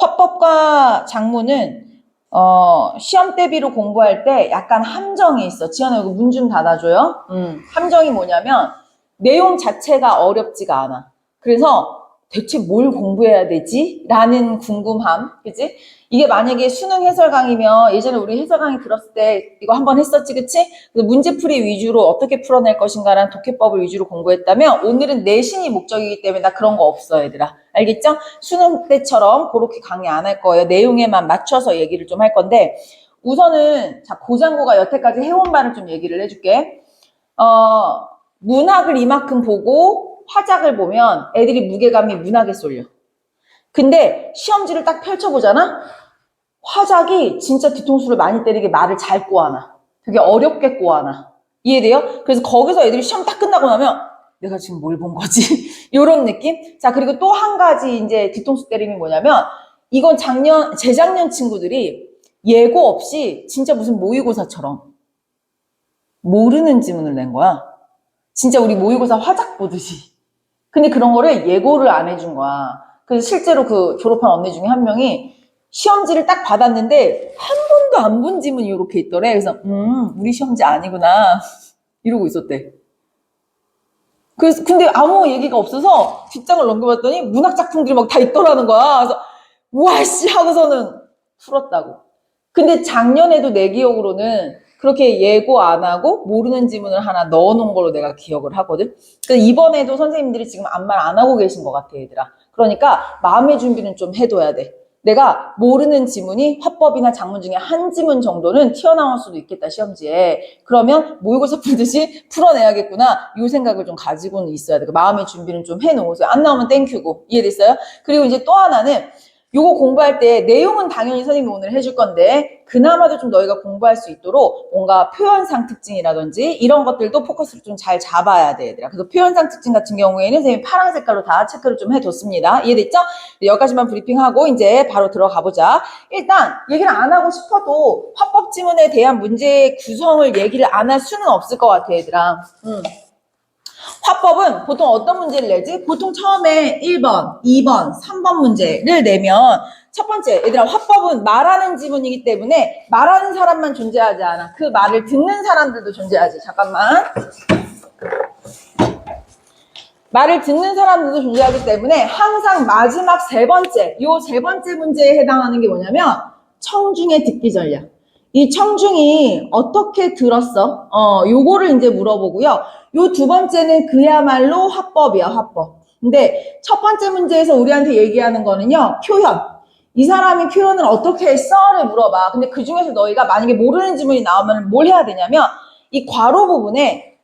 화법과 작문은 시험 대비로 공부할 때 약간 함정이 있어. 지연아, 이거 문 좀 닫아줘요. 함정이 뭐냐면 내용 자체가 어렵지가 않아. 그래서 대체 뭘 공부해야 되지? 라는 궁금함, 그치? 이게 만약에 수능 해설 강의면 예전에 우리 해설 강의 들었을 때 이거 한번 했었지, 그치? 그래서 문제풀이 위주로 어떻게 풀어낼 것인가라는 독해법을 위주로 공부했다면 오늘은 내신이 목적이기 때문에 나 그런 거 없어, 얘들아. 알겠죠? 수능 때처럼 그렇게 강의 안 할 거예요. 내용에만 맞춰서 얘기를 좀 할 건데 우선은 자 고장고가 여태까지 해온 바를 좀 얘기를 해줄게. 문학을 이만큼 보고 화작을 보면 애들이 무게감이 문학에 쏠려. 근데 시험지를 딱 펼쳐보잖아? 화작이 진짜 뒤통수를 많이 때리게 말을 잘 꼬아놔. 되게 어렵게 꼬아놔. 이해돼요? 그래서 거기서 애들이 시험 딱 끝나고 나면 내가 지금 뭘 본 거지? 이런 느낌? 자, 그리고 또 한 가지 이제 뒤통수 때림이 뭐냐면 이건 재작년 친구들이 예고 없이 진짜 무슨 모의고사처럼 모르는 지문을 낸 거야. 진짜 우리 모의고사 화작 보듯이. 근데 그런 거를 예고를 안 해준 거야. 그래서 실제로 그 졸업한 언니 중에 한 명이 시험지를 딱 받았는데 한 번도 안 본 지문이 이렇게 있더래. 그래서 우리 시험지 아니구나 이러고 있었대. 그래서 근데 아무 얘기가 없어서 뒷장을 넘겨봤더니 문학 작품들이 막 다 있더라는 거야. 그래서 와씨 하고서는 풀었다고. 근데 작년에도 내 기억으로는 그렇게 예고 안 하고 모르는 지문을 하나 넣어놓은 걸로 내가 기억을 하거든. 그래서 이번에도 선생님들이 지금 아무 말 안 하고 계신 것 같아, 얘들아. 그러니까 마음의 준비는 좀 해둬야 돼. 내가 모르는 지문이 화법이나 작문 중에 한 지문 정도는 튀어나올 수도 있겠다, 시험지에. 그러면 모의고사 풀듯이 풀어내야겠구나, 이 생각을 좀 가지고는 있어야 돼. 마음의 준비는 좀 해놓으세요. 안 나오면 땡큐고. 이해됐어요? 그리고 이제 또 하나는 요거 공부할 때 내용은 당연히 선생님이 오늘 해줄 건데 그나마도 좀 너희가 공부할 수 있도록 뭔가 표현상 특징이라든지 이런 것들도 포커스를 좀 잘 잡아야 돼, 얘들아. 그래서 표현상 특징 같은 경우에는 선생님이 파란 색깔로 다 체크를 좀 해뒀습니다. 이해됐죠? 여기까지만 브리핑하고 이제 바로 들어가 보자. 일단 얘기를 안 하고 싶어도 화법 지문에 대한 문제 구성을 얘기를 안 할 수는 없을 것 같아, 얘들아. 화법은 보통 어떤 문제를 내지? 보통 처음에 1번, 2번, 3번 문제를 내면 첫 번째, 얘들아, 화법은 말하는 지문이기 때문에 말하는 사람만 존재하지 않아. 그 말을 듣는 사람들도 존재하지. 잠깐만. 말을 듣는 사람들도 존재하기 때문에 항상 마지막 세 번째, 요 세 번째 문제에 해당하는 게 뭐냐면 청중의 듣기 전략. 이 청중이 어떻게 들었어? 요거를 이제 물어보고요. 요 두 번째는 그야말로 화법이야, 화법. 근데 첫 번째 문제에서 우리한테 얘기하는 거는요, 표현. 이 사람이 표현을 어떻게 했어?를 물어봐. 근데 그 중에서 너희가 만약에 모르는 지문이 나오면 뭘 해야 되냐면 이 괄호 부분에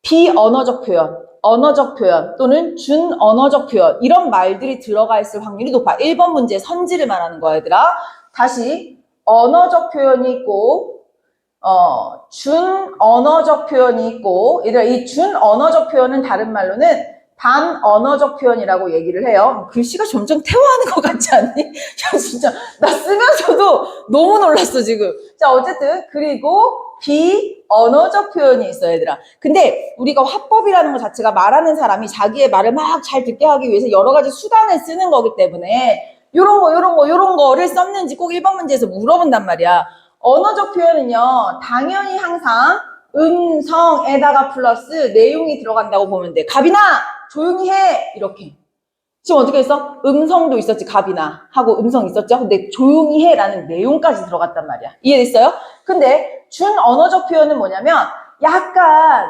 비언어적 표현, 언어적 표현 또는 준언어적 표현 이런 말들이 들어가 있을 확률이 높아. 1번 문제 선지를 말하는 거야, 얘들아. 다시 언어적 표현이 있고 준언어적 표현이 있고, 얘들아, 이 준언어적 표현은 다른 말로는 반언어적 표현이라고 얘기를 해요. 글씨가 점점 퇴화하는 것 같지 않니? 야, 진짜 나 쓰면서도 너무 놀랐어 지금. 자, 어쨌든 그리고 비언어적 표현이 있어, 얘들아. 근데 우리가 화법이라는 것 자체가 말하는 사람이 자기의 말을 막 잘 듣게 하기 위해서 여러 가지 수단을 쓰는 거기 때문에 요런 거를 썼는지 꼭 1번 문제에서 물어본단 말이야. 언어적 표현은요, 당연히 항상 음성에다가 플러스 내용이 들어간다고 보면 돼. 갑이나 조용히 해, 이렇게. 지금 어떻게 했어? 음성도 있었지, 갑이나 하고 음성 있었죠? 근데 조용히 해 라는 내용까지 들어갔단 말이야. 이해됐어요? 근데 준언어적 표현은 뭐냐면 약간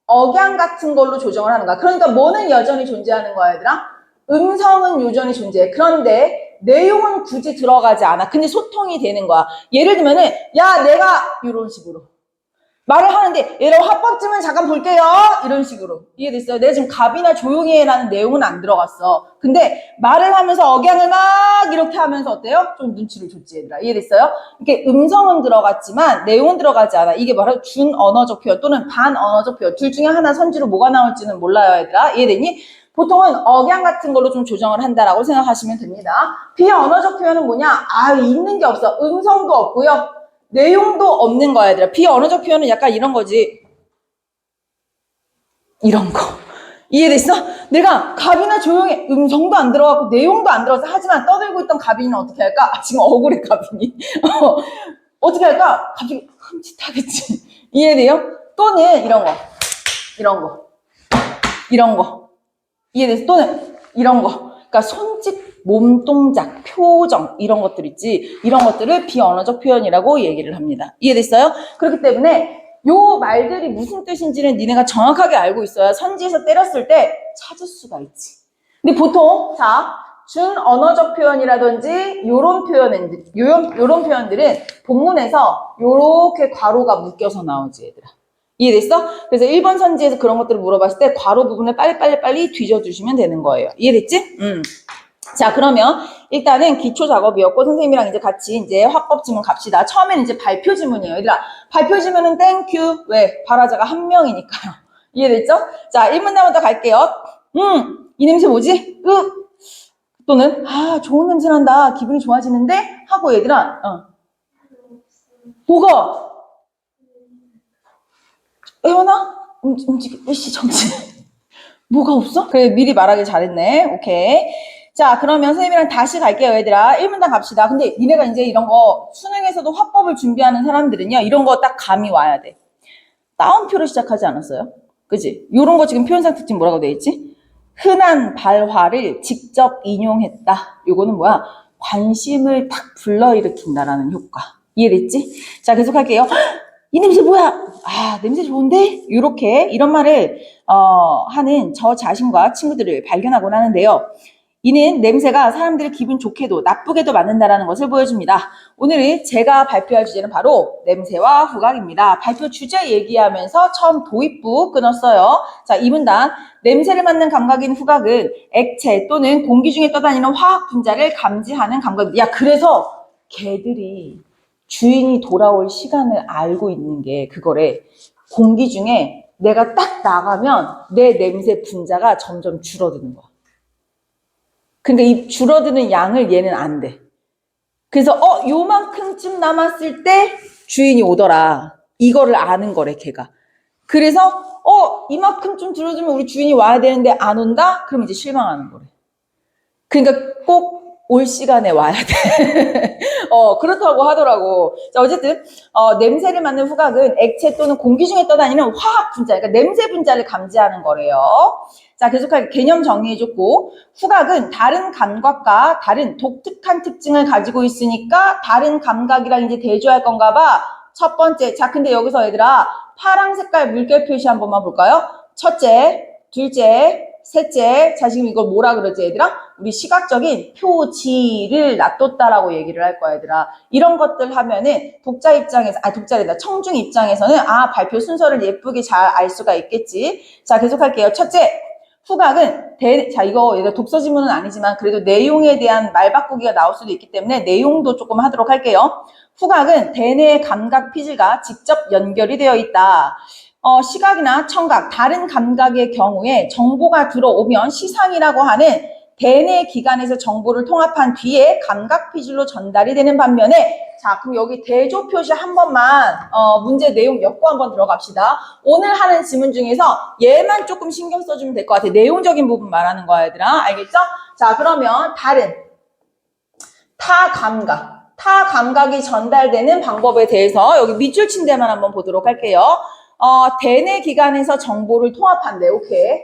억양 같은 걸로 조정을 하는 거야. 그러니까 뭐는 여전히 존재하는 거야, 얘들아? 음성은 여전히 존재해. 그런데 내용은 굳이 들어가지 않아. 근데 소통이 되는 거야. 예를 들면은 야, 내가 이런 식으로 말을 하는데 얘를 화법쯤은 잠깐 볼게요. 이런 식으로. 이해됐어요? 내가 지금 갑이나 조용히 해라는 내용은 안 들어갔어. 근데 말을 하면서 억양을 막 이렇게 하면서 어때요? 좀 눈치를 줬지, 얘들아. 이해됐어요? 이렇게 음성은 들어갔지만 내용은 들어가지 않아. 이게 바로 준언어적 표현 또는 반언어적 표현. 둘 중에 하나 선지로 뭐가 나올지는 몰라요, 얘들아. 이해됐니? 보통은 억양 같은 걸로 좀 조정을 한다라고 생각하시면 됩니다. 비언어적 표현은 뭐냐? 있는 게 없어. 음성도 없고요. 내용도 없는 거야, 얘들아. 비언어적 표현은 약간 이런 거지. 이런 거. 이해됐어? 내가 갑이나 조용해. 음성도 안 들어가고 내용도 안 들어서 하지만 떠들고 있던 갑이는 어떻게 할까? 아, 지금 억울해 갑이니. 어떻게 할까? 갑자기 흠칫하겠지. 이해돼요? 또는 이런 거. 이런 거. 이런 거. 이해됐어? 또는 이런 거. 그러니까 손짓, 몸동작, 표정 이런 것들 있지. 이런 것들을 비언어적 표현이라고 얘기를 합니다. 이해됐어요? 그렇기 때문에 요 말들이 무슨 뜻인지는 니네가 정확하게 알고 있어야 선지에서 때렸을 때 찾을 수가 있지. 근데 보통 자 준언어적 표현이라든지 요런 표현들은 본문에서 요렇게 괄호가 묶여서 나오지 얘들아. 이해됐어? 그래서 1번 선지에서 그런 것들을 물어봤을 때 괄호 부분을 빨리 뒤져주시면 되는 거예요. 이해됐지? 자, 그러면 일단은 기초 작업이었고 선생님이랑 이제 같이 이제 화법 지문 갑시다. 처음에는 이제 발표 지문이에요. 얘들아, 발표 지문은 땡큐. 왜? 발화자가 한 명이니까요. 이해됐죠? 자, 1문단부터 갈게요. 이 냄새 뭐지? 또는 좋은 냄새 난다. 기분이 좋아지는데? 하고 얘들아, 뭐가? 혜원아? 움직여. 일시 정지. 뭐가 없어? 그래, 미리 말하길 잘했네. 오케이. 자, 그러면 선생님이랑 다시 갈게요, 얘들아. 1문단 갑시다. 근데 니네가 이제 이런 거 수능에서도 화법을 준비하는 사람들은요, 이런 거 딱 감이 와야 돼. 따옴표로 시작하지 않았어요? 그지? 요런 거 지금 표현상 특징 뭐라고 돼 있지? 흔한 발화를 직접 인용했다. 요거는 뭐야? 관심을 탁 불러일으킨다라는 효과. 이해됐지? 자, 계속할게요. 이 냄새 뭐야? 냄새 좋은데? 요렇게 이런 말을 하는 저 자신과 친구들을 발견하곤 하는데요. 이는 냄새가 사람들을 기분 좋게도 나쁘게도 만든다는 것을 보여줍니다. 오늘 제가 발표할 주제는 바로 냄새와 후각입니다. 발표 주제 얘기하면서 처음 도입부 끊었어요. 자, 이 문단. 냄새를 맡는 감각인 후각은 액체 또는 공기 중에 떠다니는 화학 분자를 감지하는 감각입니다. 야, 그래서 개들이 주인이 돌아올 시간을 알고 있는 게 그거래. 공기 중에 내가 딱 나가면 내 냄새 분자가 점점 줄어드는 거야. 근데 이 줄어드는 양을 얘는 안 돼. 그래서 요만큼쯤 남았을 때 주인이 오더라. 이거를 아는 거래, 걔가. 그래서 이만큼쯤 줄어들면 우리 주인이 와야 되는데 안 온다? 그럼 이제 실망하는 거래. 그러니까 꼭 올 시간에 와야 돼. 그렇다고 하더라고. 자, 어쨌든 냄새를 맡는 후각은 액체 또는 공기 중에 떠다니는 화학 분자, 그러니까 냄새 분자를 감지하는 거래요. 자, 계속하게 개념 정리해줬고, 후각은 다른 감각과 다른 독특한 특징을 가지고 있으니까 다른 감각이랑 이제 대조할 건가 봐. 첫 번째. 자, 근데 여기서 얘들아, 파랑 색깔 물결 표시 한 번만 볼까요? 첫째, 둘째, 셋째. 자, 지금 이걸 뭐라 그러지, 얘들아? 우리 시각적인 표지를 놔뒀다라고 얘기를 할 거야, 얘들아. 이런 것들 하면은 독자 입장에서, 독자래다. 청중 입장에서는 발표 순서를 예쁘게 잘 알 수가 있겠지. 자, 계속할게요. 첫째, 후각은 자, 이거 얘들 독서 지문은 아니지만 그래도 내용에 대한 말 바꾸기가 나올 수도 있기 때문에 내용도 조금 하도록 할게요. 후각은 대뇌 감각 피질과 직접 연결이 되어 있다. 시각이나 청각, 다른 감각의 경우에 정보가 들어오면 시상이라고 하는 대뇌 기관에서 정보를 통합한 뒤에 감각 피질로 전달이 되는 반면에 자, 그럼 여기 대조 표시 한 번만 문제 내용 엮고 한번 들어갑시다. 오늘 하는 지문 중에서 얘만 조금 신경 써주면 될 것 같아. 내용적인 부분 말하는 거야, 얘들아. 알겠죠? 자, 그러면 다른 타 감각이 전달되는 방법에 대해서 여기 밑줄 친 데만 한번 보도록 할게요. 대뇌 기관에서 정보를 통합한대. 오케이.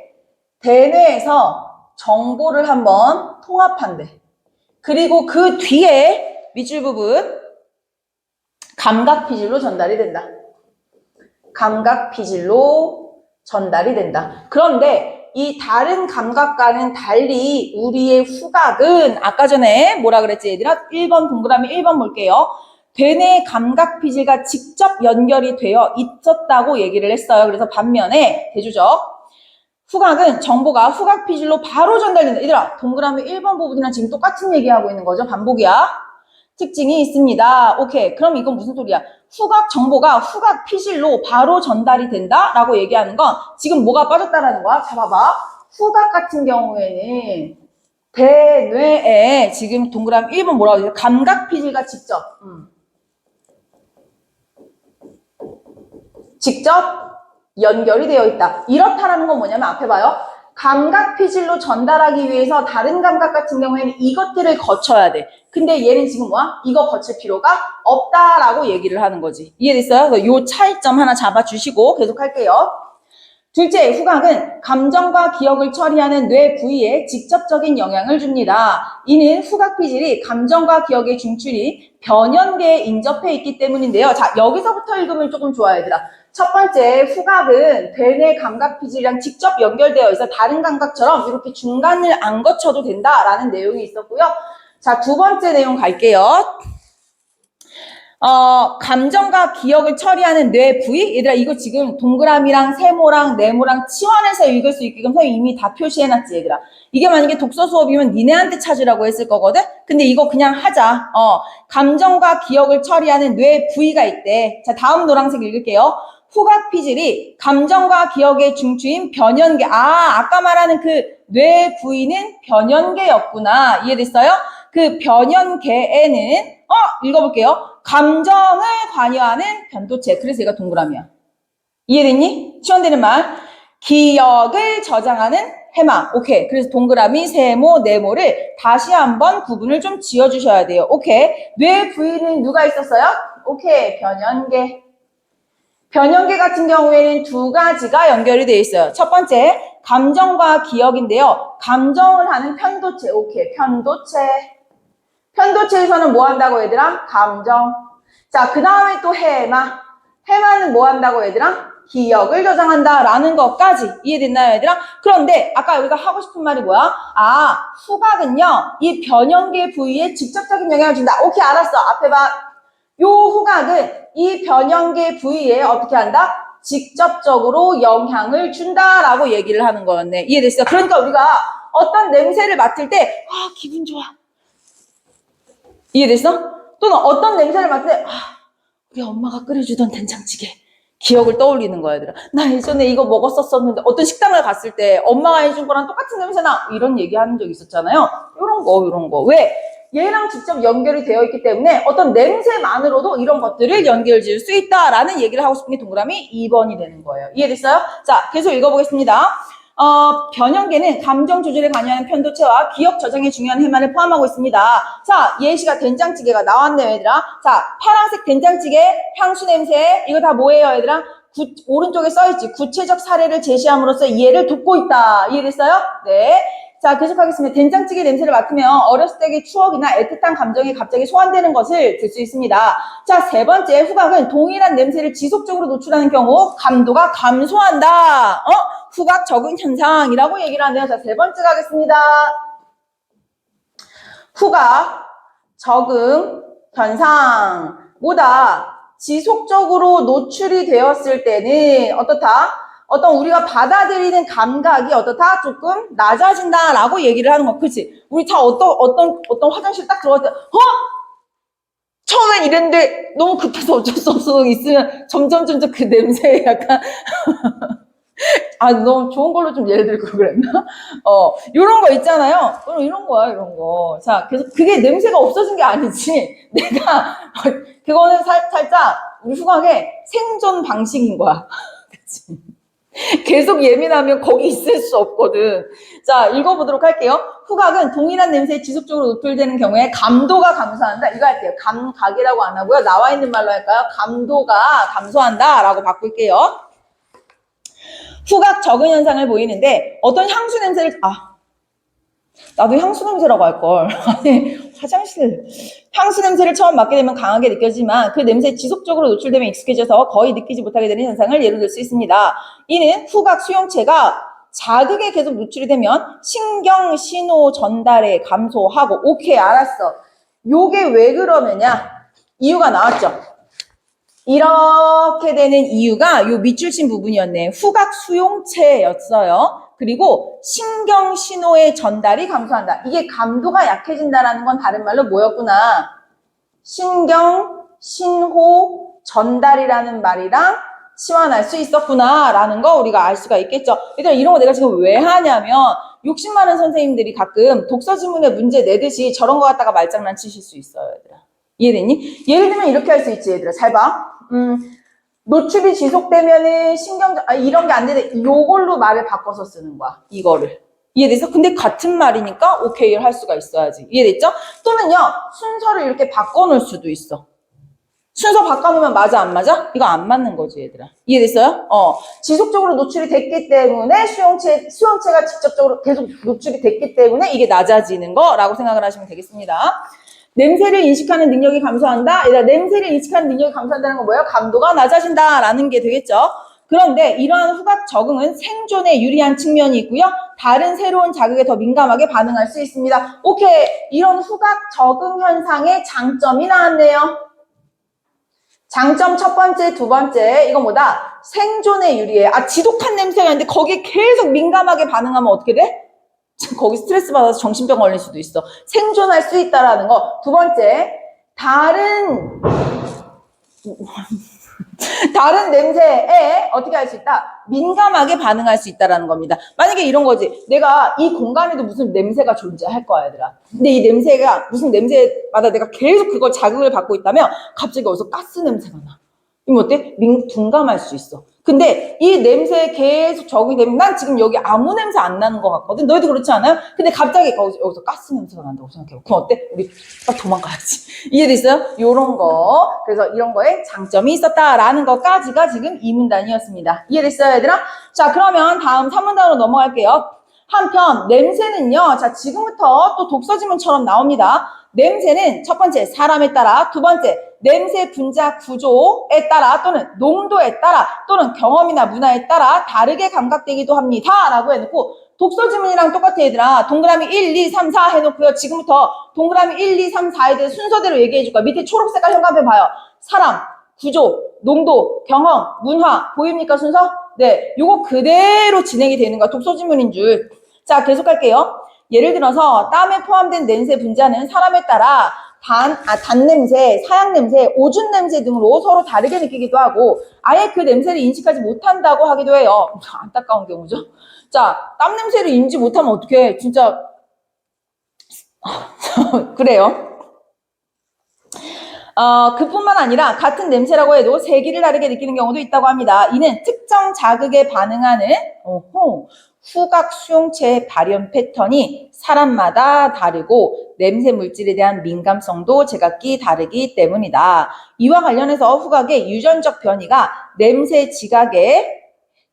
대뇌에서 정보를 한번 통합한대. 그리고 그 뒤에 밑줄 부분 감각 피질로 전달이 된다. 감각 피질로 전달이 된다. 그런데 이 다른 감각과는 달리 우리의 후각은 아까 전에 뭐라 그랬지 얘들아? 1번 동그라미 1번 볼게요. 대뇌 감각 피질과 직접 연결이 되어 있었다고 얘기를 했어요. 그래서 반면에 대주적 후각은 정보가 후각 피질로 바로 전달된다. 얘들아 동그라미 1번 부분이랑 지금 똑같은 얘기하고 있는 거죠. 반복이야. 특징이 있습니다. 오케이. 그럼 이건 무슨 소리야? 후각 정보가 후각 피질로 바로 전달이 된다라고 얘기하는 건 지금 뭐가 빠졌다라는 거야? 자, 봐봐. 후각 같은 경우에는 대뇌에 지금 동그라미 1번 뭐라고 해요? 감각 피질과 직접 연결이 되어 있다. 이렇다라는 건 뭐냐면 앞에 봐요. 감각 피질로 전달하기 위해서 다른 감각 같은 경우에는 이것들을 거쳐야 돼. 근데 얘는 지금 뭐야? 이거 거칠 필요가 없다라고 얘기를 하는 거지. 이해됐어요? 그래서 요 차이점 하나 잡아주시고 계속 할게요. 둘째, 후각은 감정과 기억을 처리하는 뇌 부위에 직접적인 영향을 줍니다. 이는 후각 피질이 감정과 기억의 중추리 변연계에 인접해 있기 때문인데요. 자, 여기서부터 읽으면 조금 좋아요, 얘들아. 첫 번째, 후각은 뇌내 감각 피질이랑 직접 연결되어 있어 다른 감각처럼 이렇게 중간을 안 거쳐도 된다라는 내용이 있었고요. 자, 두 번째 내용 갈게요. 감정과 기억을 처리하는 뇌 부위? 얘들아, 이거 지금 동그라미랑 세모랑 네모랑 치환해서 읽을 수 있게끔 선생님이 이미 다 표시해놨지, 얘들아. 이게 만약에 독서 수업이면 니네한테 찾으라고 했을 거거든? 근데 이거 그냥 하자. 감정과 기억을 처리하는 뇌 부위가 있대. 자, 다음 노란색 읽을게요. 후각 피질이 감정과 기억의 중추인 변연계. 아까 말하는 그 뇌 부위는 변연계였구나. 이해됐어요? 그 변연계에는, 읽어볼게요. 감정을 관여하는 변도체. 그래서 얘가 동그라미야. 이해됐니? 치환되는 말. 기억을 저장하는 해마. 오케이. 그래서 동그라미, 세모, 네모를 다시 한번 구분을 좀 지어주셔야 돼요. 오케이. 뇌 부위는 누가 있었어요? 오케이. 변연계. 변연계 같은 경우에는 두 가지가 연결이 되어 있어요. 첫 번째, 감정과 기억인데요. 감정을 하는 편도체. 오케이. 편도체. 편도체에서는 뭐 한다고 얘들아? 감정. 자, 그 다음에 또 해마. 해마는 뭐 한다고 얘들아? 기억을 저장한다라는 것까지 이해됐나요, 얘들아? 그런데 아까 우리가 하고 싶은 말이 뭐야? 후각은요, 이 변연계 부위에 직접적인 영향을 준다. 오케이, 알았어. 앞에 봐. 요 후각은 이 변연계 부위에 어떻게 한다? 직접적으로 영향을 준다라고 얘기를 하는 거였네. 이해됐어? 그러니까 우리가 어떤 냄새를 맡을 때, 기분 좋아. 이해됐어? 또는 어떤 냄새를 맡을 때 우리 엄마가 끓여주던 된장찌개 기억을 떠올리는 거야, 얘들아. 나 예전에 이거 먹었었는데 어떤 식당을 갔을 때 엄마가 해준 거랑 똑같은 냄새나 이런 얘기하는 적 있었잖아요. 이런 거. 왜? 얘랑 직접 연결이 되어 있기 때문에 어떤 냄새만으로도 이런 것들을 연결 지을 수 있다라는 얘기를 하고 싶은 게 동그라미 2번이 되는 거예요. 이해됐어요? 자, 계속 읽어보겠습니다. 변연계는 감정 조절에 관여하는 편도체와 기억 저장에 중요한 해마를 포함하고 있습니다. 자, 예시가 된장찌개가 나왔네요, 얘들아. 자, 파란색 된장찌개, 향수 냄새, 이거 다 뭐예요, 얘들아? 오른쪽에 써있지. 구체적 사례를 제시함으로써 이해를 돕고 있다. 이해됐어요? 네. 자, 계속하겠습니다. 된장찌개 냄새를 맡으면 어렸을 때의 추억이나 애틋한 감정이 갑자기 소환되는 것을 들 수 있습니다. 자, 세 번째, 후각은 동일한 냄새를 지속적으로 노출하는 경우 감도가 감소한다. 후각 적응 현상이라고 얘기를 하네요. 자, 세 번째 가겠습니다. 후각 적응 현상. 뭐다? 지속적으로 노출이 되었을 때는 어떻다? 어떤 우리가 받아들이는 감각이 어떻다? 조금 낮아진다라고 얘기를 하는 거. 그치? 우리 다 어떤 화장실 딱 들어갈 때, 처음엔 이랬는데 너무 급해서 어쩔 수 없어 있으면 점점 그 냄새에 약간 너무 좋은 걸로 좀 예를 들고 그랬나? 요런 거 있잖아요. 이런 거야, 이런 거. 자, 그래서 그게 냄새가 없어진 게 아니지. 내가, 그거는 살짝 우리 후각의 생존 방식인 거야. 그치? 계속 예민하면 거기 있을 수 없거든. 자, 읽어보도록 할게요. 후각은 동일한 냄새에 지속적으로 노출되는 경우에 감도가 감소한다. 이거 할게요. 감각이라고 안 하고요. 나와 있는 말로 할까요? 감도가 감소한다 라고 바꿀게요. 후각 적응 현상을 보이는데 어떤 향수 냄새를 나도 향수 냄새라고 할걸. 아니, 화장실 향수 냄새를 처음 맡게 되면 강하게 느껴지지만 그 냄새에 지속적으로 노출되면 익숙해져서 거의 느끼지 못하게 되는 현상을 예로 들 수 있습니다. 이는 후각 수용체가 자극에 계속 노출이 되면 신경 신호 전달에 감소하고. 오케이, 알았어. 요게 왜 그러느냐? 이유가 나왔죠. 이렇게 되는 이유가 요 밑줄친 부분이었네. 후각 수용체였어요. 그리고 신경 신호의 전달이 감소한다. 이게 감도가 약해진다라는 건 다른 말로 뭐였구나? 신경 신호 전달이라는 말이랑 치환할 수 있었구나라는 거 우리가 알 수가 있겠죠. 얘들아, 이런 거 내가 지금 왜 하냐면 욕심 많은 선생님들이 가끔 독서 지문에 문제 내듯이 저런 거 갖다가 말장난 치실 수 있어요, 얘들아. 이해됐니? 예를 들면 이렇게 할 수 있지, 얘들아. 잘 봐. 노출이 지속되면은 이런 게 안 되는데 요걸로 말을 바꿔서 쓰는 거야. 이거를. 이해돼서? 근데 같은 말이니까 오케이를 할 수가 있어야지. 이해됐죠? 또는요, 순서를 이렇게 바꿔놓을 수도 있어. 순서 바꿔놓으면 맞아, 안 맞아? 이거 안 맞는 거지, 얘들아. 이해됐어요? 지속적으로 노출이 됐기 때문에 수용체가 직접적으로 계속 노출이 됐기 때문에 이게 낮아지는 거라고 생각을 하시면 되겠습니다. 냄새를 인식하는 능력이 감소한다? 얘들아, 냄새를 인식하는 능력이 감소한다는 건 뭐예요? 감도가 낮아진다라는 게 되겠죠? 그런데 이러한 후각 적응은 생존에 유리한 측면이 있고요. 다른 새로운 자극에 더 민감하게 반응할 수 있습니다. 오케이. 이런 후각 적응 현상의 장점이 나왔네요. 장점 첫 번째, 두 번째, 이건 뭐다? 생존에 유리해. 지독한 냄새가 있는데 거기에 계속 민감하게 반응하면 어떻게 돼? 거기 스트레스 받아서 정신병 걸릴 수도 있어. 생존할 수 있다라는 거. 두 번째, 다른 냄새에 어떻게 할 수 있다? 민감하게 반응할 수 있다라는 겁니다. 만약에 이런 거지. 내가 이 공간에도 무슨 냄새가 존재할 거야, 얘들아. 근데 이 냄새가 무슨 냄새마다 내가 계속 그걸 자극을 받고 있다면 갑자기 어디서 가스 냄새가 나. 이러면 어때? 둔감할 수 있어. 근데 이 냄새에 계속 적응이 되면 난 지금 여기 아무 냄새 안 나는 것 같거든. 너희도 그렇지 않아요? 근데 갑자기 여기서 가스 냄새가 난다고 생각해요. 그럼 어때? 우리 빨리 도망가야지. 이해됐어요? 요런 거. 그래서 이런 거에 장점이 있었다라는 것까지가 지금 이 문단이었습니다. 이해됐어요, 얘들아? 자, 그러면 다음 3문단으로 넘어갈게요. 한편 냄새는요. 자, 지금부터 또 독서지문처럼 나옵니다. 냄새는 첫 번째 사람에 따라, 두 번째 냄새 분자 구조에 따라 또는 농도에 따라 또는 경험이나 문화에 따라 다르게 감각되기도 합니다. 라고 해놓고 독서지문이랑 똑같아, 얘들아. 동그라미 1, 2, 3, 4 해놓고요. 지금부터 동그라미 1, 2, 3, 4에 대해 순서대로 얘기해 줄 거야. 밑에 초록색깔 현관표 봐요. 사람, 구조, 농도, 경험, 문화 보입니까, 순서? 네, 요거 그대로 진행이 되는 거야. 독서지문인 줄. 자, 계속할게요. 예를 들어서 땀에 포함된 냄새 분자는 사람에 따라 단냄새, 사양냄새, 오줌냄새 등으로 서로 다르게 느끼기도 하고 아예 그 냄새를 인식하지 못한다고 하기도 해요. 안타까운 경우죠. 자, 땀 냄새를 인지 못하면 어떡해. 진짜 그래요. 그뿐만 아니라 같은 냄새라고 해도 세기를 다르게 느끼는 경우도 있다고 합니다. 이는 특정 자극에 반응하는 후각 수용체의 발현 패턴이 사람마다 다르고 냄새 물질에 대한 민감성도 제각기 다르기 때문이다. 이와 관련해서 후각의 유전적 변이가 냄새 지각의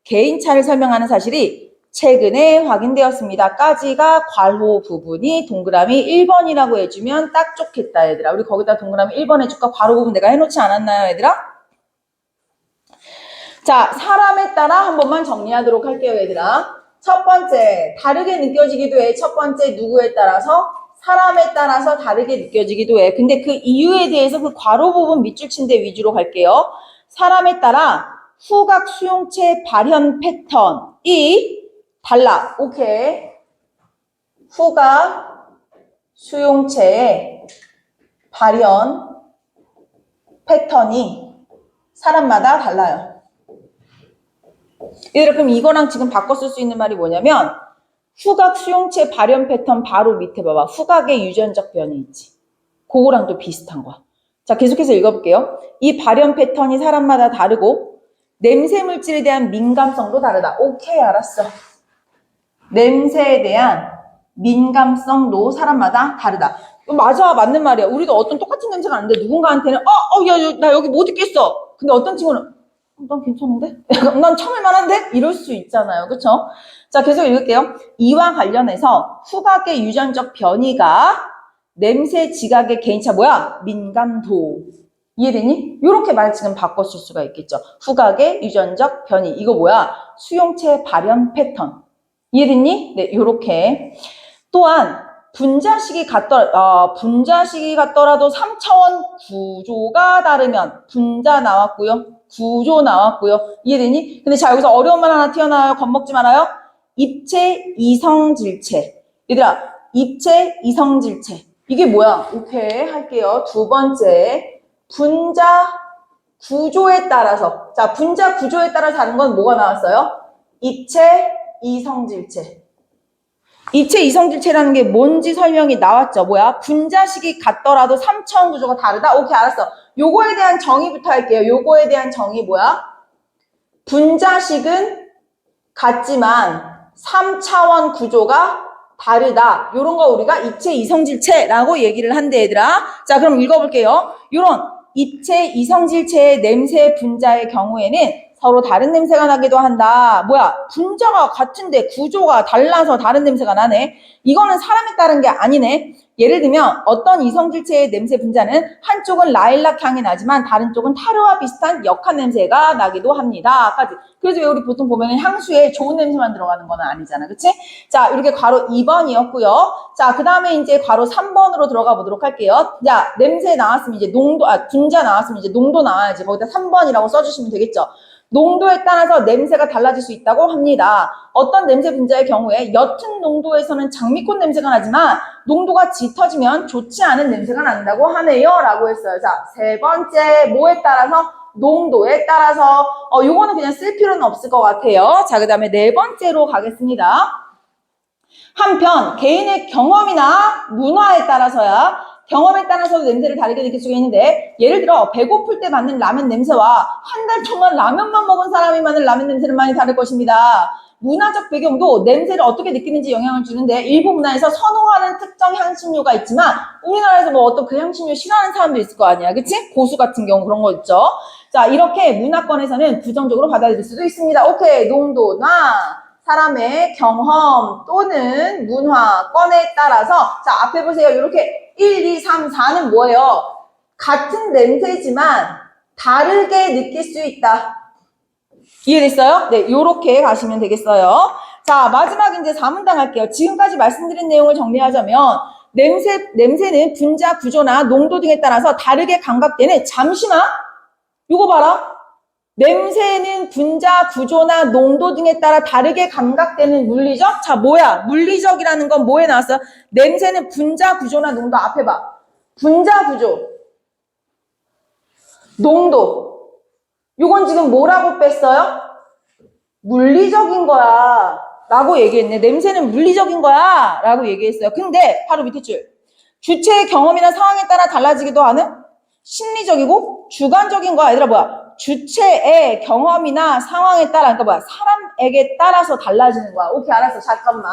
개인차를 설명하는 사실이 최근에 확인되었습니다. 까지가 괄호 부분이 동그라미 1번이라고 해주면 딱 좋겠다, 얘들아. 우리 거기다 동그라미 1번 해줄까? 괄호 부분 내가 해놓지 않았나요, 얘들아? 자, 사람에 따라 한 번만 정리하도록 할게요, 얘들아. 첫 번째, 다르게 느껴지기도 해. 첫 번째, 누구에 따라서? 사람에 따라서 다르게 느껴지기도 해. 근데 그 이유에 대해서 그 괄호 부분 밑줄 친 데 위주로 갈게요. 사람에 따라 후각 수용체 발현 패턴이 달라. 오케이. 후각 수용체의 발현 패턴이 사람마다 달라요. 얘들아, 그럼 이거랑 지금 바꿔 쓸 수 있는 말이 뭐냐면 후각 수용체 발현 패턴 바로 밑에 봐봐. 후각의 유전적 변이 있지. 그거랑 또 비슷한 거야. 자, 계속해서 읽어볼게요. 이 발현 패턴이 사람마다 다르고 냄새 물질에 대한 민감성도 다르다. 오케이, 알았어. 냄새에 대한 민감성도 사람마다 다르다. 맞아, 맞는 말이야. 우리도 어떤 똑같은 냄새가 나는데 누군가한테는 야, 나 여기 못 있겠어. 근데 어떤 친구는 난 괜찮은데? 난 참을 만한데? 이럴 수 있잖아요. 그쵸? 자, 계속 읽을게요. 이와 관련해서 후각의 유전적 변이가 냄새 지각의 개인차 민감도. 이해되니? 이렇게 말 지금 바꿔 쓸 수가 있겠죠. 후각의 유전적 변이. 이거 수용체 발현 패턴. 이해됐니? 네, 요렇게. 또한 분자식이 같더라도 3차원 구조가 다르면 분자 나왔고요. 구조 나왔고요. 이해되니? 근데 자, 여기서 어려운 말 하나 튀어나와요. 겁먹지 말아요. 입체 이성질체. 얘들아, 입체 이성질체. 이게 뭐야? 오케이, 할게요. 두 번째, 분자 구조에 따라서. 자, 분자 구조에 따라서 다른 건 뭐가 나왔어요? 입체 이성질체. 입체 이성질체라는 게 뭔지 설명이 나왔죠. 뭐야? 분자식이 같더라도 3차원 구조가 다르다? 오케이, 알았어. 요거에 대한 정의부터 할게요. 요거에 대한 정의 뭐야? 분자식은 같지만 3차원 구조가 다르다. 요런 거 우리가 입체 이성질체라고 얘기를 한대, 얘들아. 자, 그럼 읽어볼게요. 요런 입체 이성질체의 냄새 분자의 경우에는 서로 다른 냄새가 나기도 한다. 뭐야? 분자가 같은데 구조가 달라서 다른 냄새가 나네. 이거는 사람에 따른 게 아니네. 예를 들면 어떤 이성질체의 냄새 분자는 한쪽은 라일락 향이 나지만 다른 쪽은 타르와 비슷한 역한 냄새가 나기도 합니다. 까지. 그래서 왜 우리 보통 보면 향수에 좋은 냄새만 들어가는 건 아니잖아. 그치? 자, 이렇게 괄호 2번이었고요. 자, 그 다음에 이제 괄호 3번으로 들어가 보도록 할게요. 자, 냄새 나왔으면 이제 분자 나왔으면 이제 농도 나와야지. 거기다 3번이라고 써주시면 되겠죠. 농도에 따라서 냄새가 달라질 수 있다고 합니다. 어떤 냄새 분자의 경우에 옅은 농도에서는 장미꽃 냄새가 나지만 농도가 짙어지면 좋지 않은 냄새가 난다고 하네요. 라고 했어요. 자, 세 번째 뭐에 따라서? 농도에 따라서 요거는 그냥 쓸 필요는 없을 것 같아요. 자, 그 다음에 네 번째로 가겠습니다. 한편 개인의 경험이나 문화에 따라서야 경험에 따라서도 냄새를 다르게 느낄 수가 있는데 예를 들어 배고플 때 맡는 라면 냄새와 한 달 동안 라면만 먹은 사람이 맡는 라면 냄새는 많이 다를 것입니다. 문화적 배경도 냄새를 어떻게 느끼는지 영향을 주는데 일부 문화에서 선호하는 특정 향신료가 있지만 우리나라에서 뭐 어떤 그 향신료 싫어하는 사람도 있을 거 아니야. 그치? 고수 같은 경우 그런 거 있죠. 자, 이렇게 문화권에서는 부정적으로 받아들일 수도 있습니다. 오케이. 농도나 사람의 경험 또는 문화권에 따라서 자, 앞에 보세요. 이렇게 1, 2, 3, 4는 뭐예요? 같은 냄새지만 다르게 느낄 수 있다. 이해됐어요? 네, 요렇게 가시면 되겠어요. 자, 마지막 이제 4문단 할게요. 지금까지 말씀드린 내용을 정리하자면 냄새는 분자 구조나 농도 등에 따라서 다르게 감각되는 잠시만 요거 봐라. 냄새는 분자 구조나 농도 등에 따라 다르게 감각되는 물리적? 자, 뭐야? 물리적이라는 건 뭐에 나왔어? 냄새는 분자 구조나 농도. 앞에 봐. 분자 구조. 농도. 요건 지금 뭐라고 뺐어요? 물리적인 거야. 라고 얘기했네. 냄새는 물리적인 거야. 라고 얘기했어요. 근데 바로 밑에 줄. 주체의 경험이나 상황에 따라 달라지기도 하는 심리적이고 주관적인 거야. 얘들아 뭐야? 주체의 경험이나 상황에 따라, 그러니까 뭐야? 사람에게 따라서 달라지는 거야. 오케이, 알았어. 잠깐만.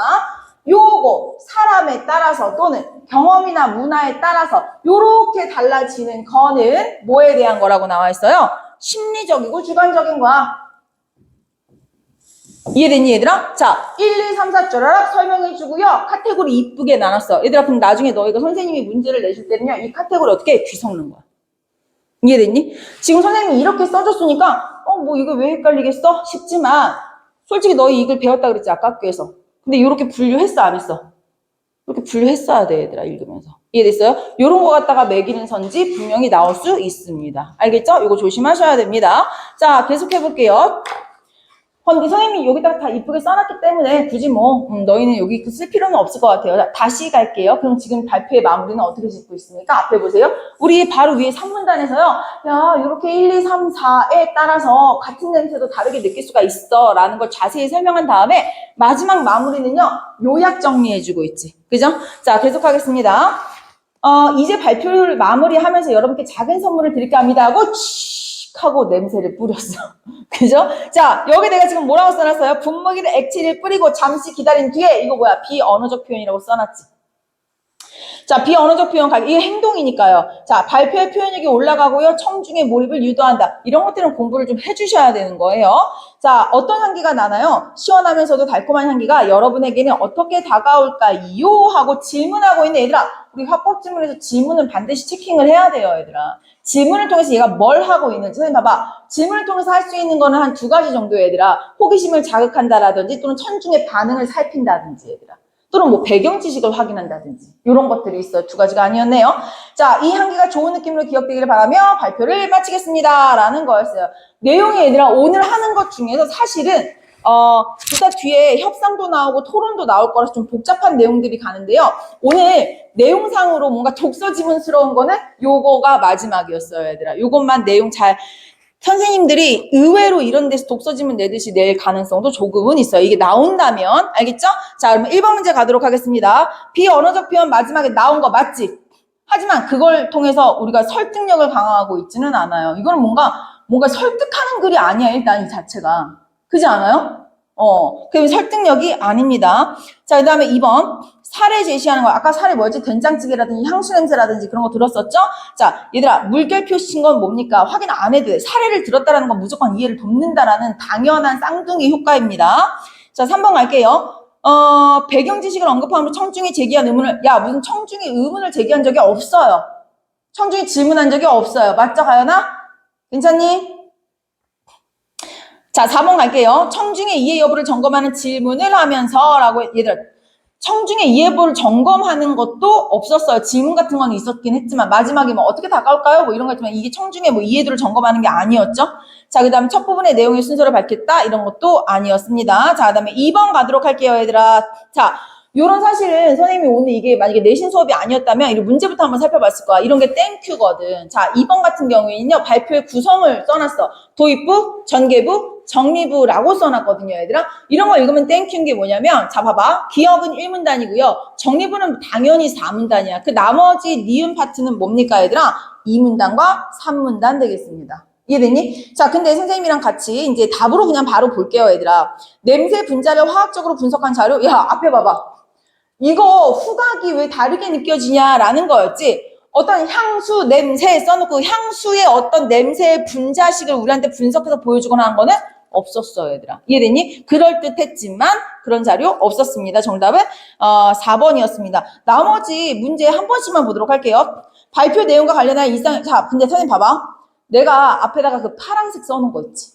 요거 사람에 따라서 또는 경험이나 문화에 따라서 요렇게 달라지는 거는 뭐에 대한 거라고 나와 있어요? 심리적이고 주관적인 거야. 이해됐니, 얘들아? 자, 1, 2, 3, 4줄 설명해주고요. 카테고리 이쁘게 나눴어. 얘들아, 그럼 나중에 너희가 선생님이 문제를 내줄 때는요, 이 카테고리 어떻게 귀 섞는 거야. 이해됐니? 지금 선생님이 이렇게 써줬으니까 뭐 이거 왜 헷갈리겠어? 싶지만 솔직히 너희 이걸 배웠다 그랬지 아까 학교에서. 근데 이렇게 분류했어 안 했어? 이렇게 분류했어야 돼 얘들아 읽으면서. 이해됐어요? 이런 거 갖다가 매기는 선지 분명히 나올 수 있습니다. 알겠죠? 이거 조심하셔야 됩니다. 자, 계속해볼게요. 근데 선생님이 여기다가 다 이쁘게 써놨기 때문에 굳이 뭐 너희는 여기 쓸 필요는 없을 것 같아요. 자, 다시 갈게요. 그럼 지금 발표의 마무리는 어떻게 짓고 있습니까? 앞에 보세요. 우리 바로 위에 3문단에서요. 야, 이렇게 1, 2, 3, 4에 따라서 같은 냄새도 다르게 느낄 수가 있어 라는 걸 자세히 설명한 다음에 마지막 마무리는요. 요약 정리해주고 있지. 그죠? 자, 계속하겠습니다. 이제 발표를 마무리하면서 여러분께 작은 선물을 드릴까 합니다 하고 하고 냄새를 뿌렸어. 그죠? 자, 여기 내가 지금 뭐라고 써놨어요? 분무기를 액체를 뿌리고 잠시 기다린 뒤에 이거 뭐야? 비언어적 표현이라고 써놨지. 자, 비언어적 표현 이게 행동이니까요. 자, 발표의 표현력이 올라가고요. 청중의 몰입을 유도한다. 이런 것들은 공부를 좀 해주셔야 되는 거예요. 자, 어떤 향기가 나나요? 시원하면서도 달콤한 향기가 여러분에게는 어떻게 다가올까요? 하고 질문하고 있는 얘들아. 우리 화법 질문에서 질문은 반드시 체킹을 해야 돼요, 얘들아. 질문을 통해서 얘가 뭘 하고 있는지. 선생님 봐봐. 질문을 통해서 할 수 있는 거는 한 2가지 정도예요, 얘들아. 호기심을 자극한다라든지 또는 천중의 반응을 살핀다든지, 얘들아. 또는 뭐 배경 지식을 확인한다든지 이런 것들이 있어요. 2가지가 아니었네요. 자, 이 향기가 좋은 느낌으로 기억되기를 바라며 발표를 마치겠습니다. 라는 거였어요. 내용이 얘들아 오늘 하는 것 중에서 사실은 일단 뒤에 협상도 나오고 토론도 나올 거라서 좀 복잡한 내용들이 가는데요. 오늘 내용상으로 뭔가 독서 지문스러운 거는 요거가 마지막이었어요, 얘들아. 요것만 내용 잘 선생님들이 의외로 이런 데서 독서 지문 내듯이 낼 가능성도 조금은 있어요. 이게 나온다면. 알겠죠? 자, 그러면 1번 문제 가도록 하겠습니다. 비언어적 표현 마지막에 나온 거 맞지? 하지만 그걸 통해서 우리가 설득력을 강화하고 있지는 않아요. 이거는 뭔가 설득하는 글이 아니야, 일단 이 자체가. 그지 않아요? 그럼 설득력이 아닙니다. 자, 그 다음에 2번. 사례 제시하는 거. 아까 사례 뭐였지? 된장찌개라든지 향수 냄새라든지 그런 거 들었었죠? 자, 얘들아, 물결 표시인 건 뭡니까? 확인 안 해도 돼. 사례를 들었다라는 건 무조건 이해를 돕는다라는 당연한 쌍둥이 효과입니다. 자, 3번 갈게요. 배경 지식을 언급함으로 청중이 제기한 의문을, 야, 무슨 청중이 의문을 제기한 적이 없어요. 청중이 질문한 적이 없어요. 맞죠, 가연아? 괜찮니? 자, 4번 갈게요. 청중의 이해 여부를 점검하는 질문을 하면서 라고 얘들아, 청중의 이해 여부를 점검하는 것도 없었어요. 질문 같은 건 있었긴 했지만 마지막에 뭐 어떻게 다가올까요? 뭐 이런 거 있지만 이게 청중의 뭐 이해도를 점검하는 게 아니었죠. 자, 그 다음 첫 부분의 내용의 순서를 밝혔다 이런 것도 아니었습니다. 자, 그 다음에 2번 가도록 할게요, 얘들아. 자, 요런 사실은 선생님이 오늘 이게 만약에 내신 수업이 아니었다면 이 문제부터 한번 살펴봤을 거야. 이런 게 땡큐거든. 자, 2번 같은 경우에는요. 발표의 구성을 써놨어. 도입부, 전개부, 정리부라고 써놨거든요, 얘들아. 이런 거 읽으면 땡큐인 게 뭐냐면 자, 봐봐. 기억은 1문단이고요. 정리부는 당연히 4문단이야. 그 나머지 니은 파트는 뭡니까, 얘들아? 2문단과 3문단 되겠습니다. 이해됐니? 자, 근데 선생님이랑 같이 이제 답으로 그냥 바로 볼게요, 얘들아. 냄새 분자를 화학적으로 분석한 자료. 야, 앞에 봐봐. 이거 후각이 왜 다르게 느껴지냐라는 거였지. 어떤 향수, 냄새 써놓고 향수의 어떤 냄새의 분자식을 우리한테 분석해서 보여주거나 한 거는 없었어요, 얘들아. 이해됐니? 그럴듯했지만 그런 자료 없었습니다. 정답은 4번이었습니다. 나머지 문제 한 번씩만 보도록 할게요. 발표 내용과 관련한 일상. 자, 근데 선생님 봐봐. 내가 앞에다가 그 파란색 써놓은 거 있지.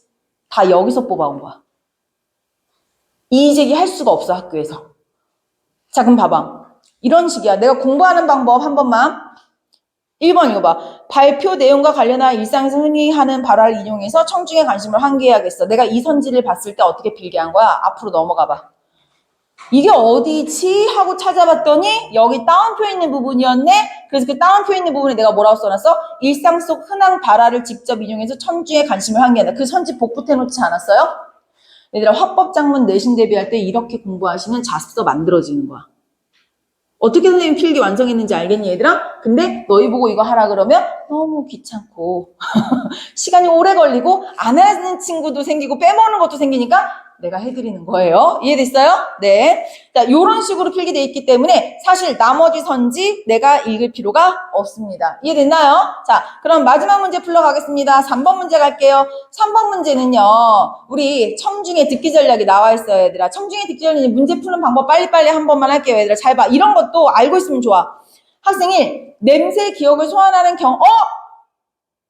다 여기서 뽑아온 거야. 이의 제기할 수가 없어, 학교에서. 자, 그럼 봐봐. 이런 식이야. 내가 공부하는 방법 한 번만. 1번 이거 봐. 발표 내용과 관련한 일상에서 흔히 하는 발화를 인용해서 청중의 관심을 환기해야겠어. 내가 이 선지를 봤을 때 어떻게 필기한 거야? 앞으로 넘어가 봐. 이게 어디지? 하고 찾아봤더니 여기 따옴표 있는 부분이었네? 그래서 그 따옴표 있는 부분에 내가 뭐라고 써놨어? 일상 속 흔한 발화를 직접 인용해서 청중의 관심을 환기한다. 그 선지 복붙해 놓지 않았어요? 얘들아, 화법작문 내신 대비할 때 이렇게 공부하시면 자습서 만들어지는 거야. 어떻게 선생님이 필기 완성했는지 알겠니, 얘들아? 근데 너희 보고 이거 하라 그러면 너무 귀찮고 시간이 오래 걸리고 안 하는 친구도 생기고 빼먹는 것도 생기니까 내가 해드리는 거예요. 이해됐어요? 네. 자, 요런 식으로 필기되어 있기 때문에 사실 나머지 선지 내가 읽을 필요가 없습니다. 이해됐나요? 자, 그럼 마지막 문제 풀러가겠습니다. 3번 문제 갈게요. 3번 문제는요. 우리 청중의 듣기 전략이 나와 있어요, 얘들아. 청중의 듣기 전략이 문제 푸는 방법 빨리빨리 한 번만 할게요, 얘들아. 잘 봐. 이런 것도 알고 있으면 좋아. 학생이 냄새 기억을 소환하는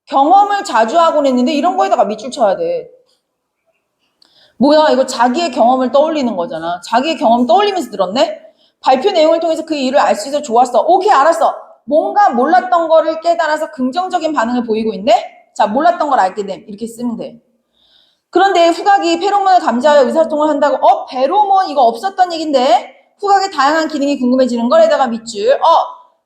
경험을 자주 하곤 했는데 이런 거에다가 밑줄 쳐야 돼. 뭐야, 이거 자기의 경험을 떠올리는 거잖아. 자기의 경험 떠올리면서 들었네? 발표 내용을 통해서 그 일을 알 수 있어서 좋았어. 오케이, 알았어. 뭔가 몰랐던 거를 깨달아서 긍정적인 반응을 보이고 있네? 자, 몰랐던 걸 알게 됨. 이렇게 쓰면 돼. 그런데 후각이 페로몬을 감지하여 의사소통을 한다고 페로몬 이거 없었던 얘긴데 후각의 다양한 기능이 궁금해지는 거에다가 밑줄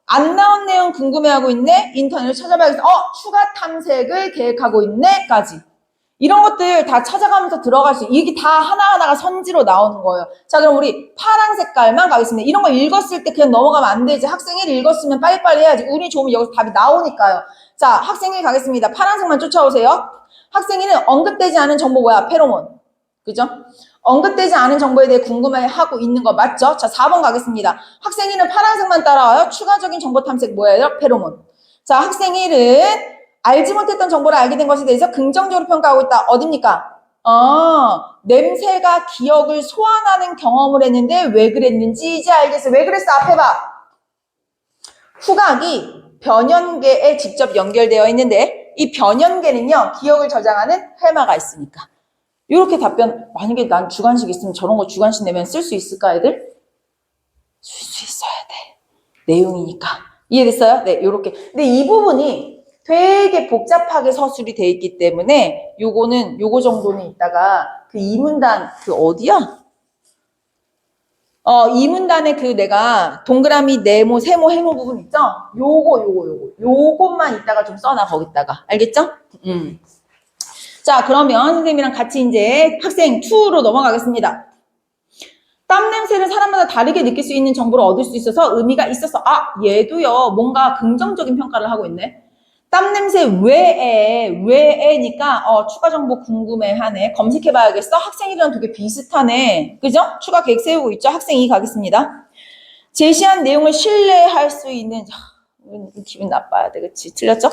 안 나온 내용 궁금해하고 있네? 인터넷을 찾아봐야겠어. 추가 탐색을 계획하고 있네? 까지. 이런 것들 다 찾아가면서 들어갈 수, 이게 다 하나하나가 선지로 나오는 거예요. 자, 그럼 우리 파란 색깔만 가겠습니다. 이런 거 읽었을 때 그냥 넘어가면 안 되지. 학생 1 읽었으면 빨리빨리 해야지. 운이 좋으면 여기서 답이 나오니까요. 자, 학생 1 가겠습니다. 파란색만 쫓아오세요. 학생 1은 언급되지 않은 정보 뭐야? 페로몬. 그죠? 언급되지 않은 정보에 대해 궁금해하고 있는 거 맞죠? 자, 4번 가겠습니다. 학생 1은 파란색만 따라와요. 추가적인 정보 탐색 뭐예요? 페로몬. 자, 학생 1은 알지 못했던 정보를 알게 된 것에 대해서 긍정적으로 평가하고 있다. 어딥니까? 냄새가 기억을 소환하는 경험을 했는데 왜 그랬는지 이제 알겠어. 왜 그랬어? 앞에 봐. 후각이 변연계에 직접 연결되어 있는데 이 변연계는요. 기억을 저장하는 해마가 있으니까. 이렇게 답변, 만약에 난 주관식 있으면 저런 거 주관식 내면 쓸 수 있을까, 애들? 쓸 수 있어야 돼. 내용이니까. 이해됐어요? 네, 요렇게. 근데 이 부분이 되게 복잡하게 서술이 돼 있기 때문에 요거 정도는 이따가 그 이문단 그 어디야? 이문단에 그 내가 동그라미 네모 세모 해모 부분 있죠? 요것만 이따가 좀 써놔 거기다가. 알겠죠? 자, 그러면 선생님이랑 같이 이제 학생 2로 넘어가겠습니다. 땀 냄새를 사람마다 다르게 느낄 수 있는 정보를 얻을 수 있어서 의미가 있어서, 아, 얘도요, 뭔가 긍정적인 평가를 하고 있네. 땀 냄새 왜에니까, 추가 정보 궁금해하네. 검색해봐야겠어. 학생이랑 되게 비슷하네. 그죠? 추가 계획 세우고 있죠? 학생 2 가겠습니다. 제시한 내용을 신뢰할 수 있는, 기분 나빠야 돼. 그치? 틀렸죠?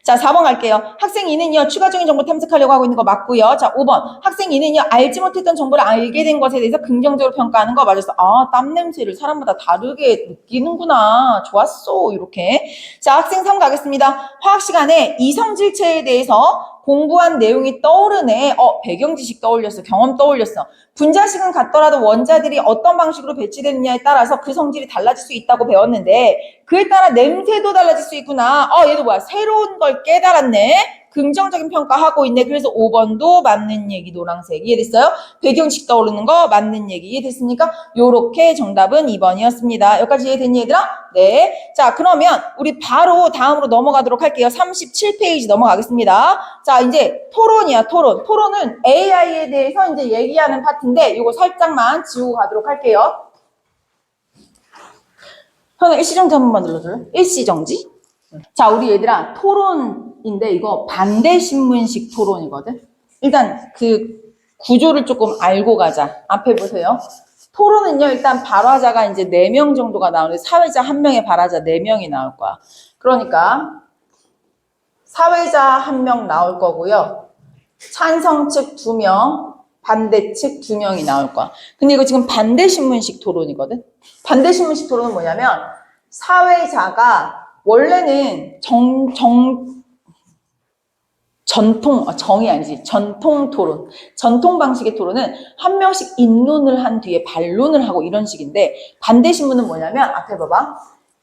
자, 4번 갈게요. 학생 2는요, 추가적인 정보 탐색하려고 하고 있는 거 맞고요. 자, 5번. 학생 2는요, 알지 못했던 정보를 알게 된 것에 대해서 긍정적으로 평가하는 거 맞았어. 아, 땀 냄새를 사람마다 다르게 느끼는구나. 좋았어. 이렇게. 자, 학생 3 가겠습니다. 화학 시간에 이성질체에 대해서 공부한 내용이 떠오르네. 배경 지식 떠올렸어. 경험 떠올렸어. 분자식은 같더라도 원자들이 어떤 방식으로 배치되느냐에 따라서 그 성질이 달라질 수 있다고 배웠는데 그에 따라 냄새도 달라질 수 있구나. 얘도 뭐야? 새로운 걸 깨달았네. 긍정적인 평가하고 있네. 그래서 5번도 맞는 얘기 노란색. 이해됐어요? 배경식 떠오르는 거 맞는 얘기. 이해됐습니까? 요렇게 정답은 2번이었습니다. 여기까지 이해됐니 얘들아? 네. 자, 그러면 우리 바로 다음으로 넘어가도록 할게요. 37페이지 넘어가겠습니다. 자, 이제 토론이야, 토론. 토론은 AI에 대해서 이제 얘기하는 파트인데 이거 살짝만 지우고 가도록 할게요. 현우 일시정지 한 번만 눌러줘요. 일시정지. 자, 우리 얘들아, 토론인데 이거 반대신문식 토론이거든. 일단 그 구조를 조금 알고 가자. 앞에 보세요. 토론은요, 일단 발화자가 이제 4명 정도가 나오는데 사회자 1명에 발화자 4명이 나올 거야. 그러니까 사회자 1명 나올 거고요. 찬성 측 2명, 반대 측 2명이 나올 거야. 근데 이거 지금 반대신문식 토론이거든. 반대신문식 토론은 뭐냐면 사회자가 원래는 정이 아니지. 전통 토론. 전통 방식의 토론은 한 명씩 입론을 한 뒤에 반론을 하고 이런 식인데 반대신문은 뭐냐면 앞에 봐봐.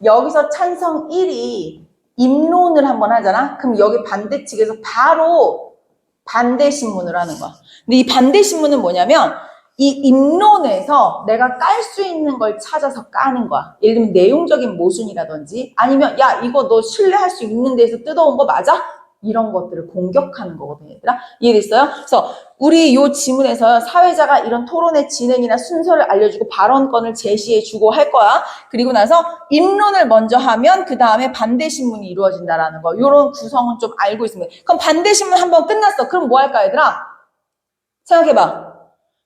여기서 찬성 1이 입론을 한번 하잖아. 그럼 여기 반대 측에서 바로 반대신문을 하는 거야. 근데 이 반대신문은 뭐냐면 이 입론에서 내가 깔 수 있는 걸 찾아서 까는 거야. 예를 들면 내용적인 모순이라든지 아니면 야 이거 너 신뢰할 수 있는 데서 뜯어온 거 맞아? 이런 것들을 공격하는 거거든 얘들아. 이해됐어요? 그래서 우리 요 지문에서 사회자가 이런 토론의 진행이나 순서를 알려주고 발언권을 제시해주고 할 거야. 그리고 나서 입론을 먼저 하면 그 다음에 반대신문이 이루어진다라는 거. 요런 구성은 좀 알고 있으면 그럼 반대신문 한번 끝났어. 그럼 뭐 할까 얘들아? 생각해봐.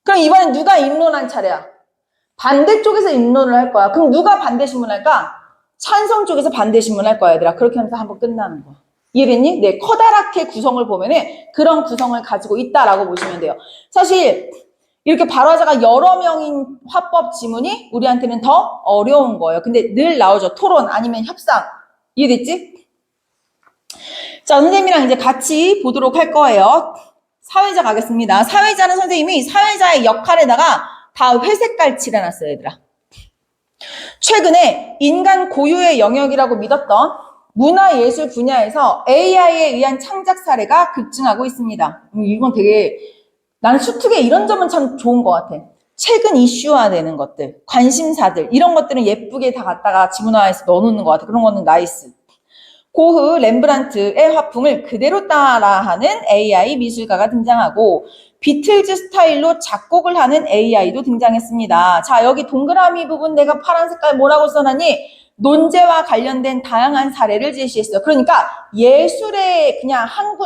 그럼 이번엔 누가 입론한 차례야? 반대쪽에서 입론을 할 거야. 그럼 누가 반대신문 할까? 찬성 쪽에서 반대신문 할 거야, 얘들아. 그렇게 하면서 한번 끝나는 거야. 이해됐니? 네, 커다랗게 구성을 보면은 그런 구성을 가지고 있다라고 보시면 돼요. 사실 이렇게 발화자가 여러 명인 화법 지문이 우리한테는 더 어려운 거예요. 근데 늘 나오죠. 토론 아니면 협상. 이해됐지? 자, 선생님이랑 이제 같이 보도록 할 거예요. 사회자 가겠습니다. 사회자는 선생님이 사회자의 역할에다가 다 회색깔 칠해놨어요, 얘들아. 최근에 인간 고유의 영역이라고 믿었던 문화예술 분야에서 AI에 의한 창작 사례가 급증하고 있습니다. 이건 되게 나는 수특의 이런 점은 참 좋은 것 같아. 최근 이슈화되는 것들, 관심사들 이런 것들은 예쁘게 다 갖다가 지문화해서 넣어놓는 것 같아. 그런 거는 나이스. 고흐, 렘브란트의 화풍을 그대로 따라하는 AI 미술가가 등장하고 비틀즈 스타일로 작곡을 하는 AI도 등장했습니다. 자, 여기 동그라미 부분 내가 파란 색깔 뭐라고 써놨니? 논제와 관련된 다양한 사례를 제시했어요. 그러니까 예술의 그냥 한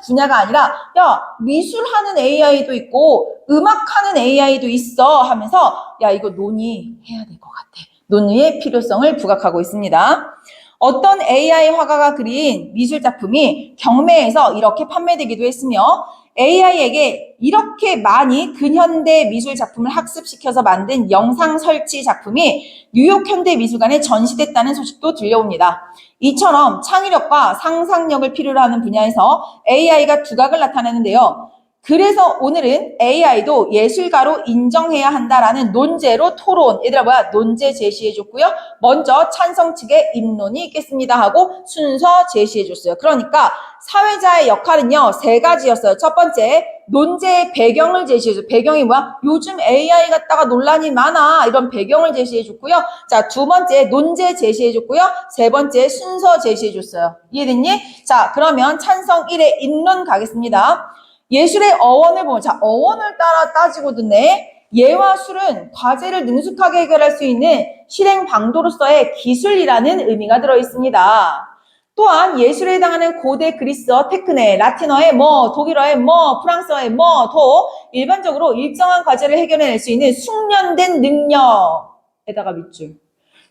분야가 아니라 야, 미술하는 AI도 있고 음악하는 AI도 있어 하면서 야, 이거 논의해야 될 것 같아. 논의의 필요성을 부각하고 있습니다. 어떤 AI 화가가 그린 미술작품이 경매에서 이렇게 판매되기도 했으며 AI에게 이렇게 많이 근현대 미술작품을 학습시켜서 만든 영상 설치 작품이 뉴욕 현대미술관에 전시됐다는 소식도 들려옵니다. 이처럼 창의력과 상상력을 필요로 하는 분야에서 AI가 두각을 나타내는데요. 그래서 오늘은 AI도 예술가로 인정해야 한다라는 논제로 토론, 얘들아 뭐야? 논제 제시해줬고요. 먼저 찬성 측의 입론이 있겠습니다 하고 순서 제시해줬어요. 그러니까 사회자의 역할은요 3가지였어요. 첫 번째, 논제의 배경을 제시해줘. 배경이 뭐야? 요즘 AI 갖다가 논란이 많아. 이런 배경을 제시해줬고요. 자, 2번째, 논제 제시해줬고요. 3번째, 순서 제시해줬어요. 이해됐니? 자, 그러면 찬성 1의 입론 가겠습니다. 예술의 어원을 보면, 자, 어원을 따라 따지고 듣네. 예와 술은 과제를 능숙하게 해결할 수 있는 실행 방도로서의 기술이라는 의미가 들어있습니다. 또한 예술에 해당하는 고대 그리스어, 테크네, 라틴어의 뭐, 독일어의 뭐, 프랑스어의 뭐, 도 일반적으로 일정한 과제를 해결해낼 수 있는 숙련된 능력에다가 밑줄.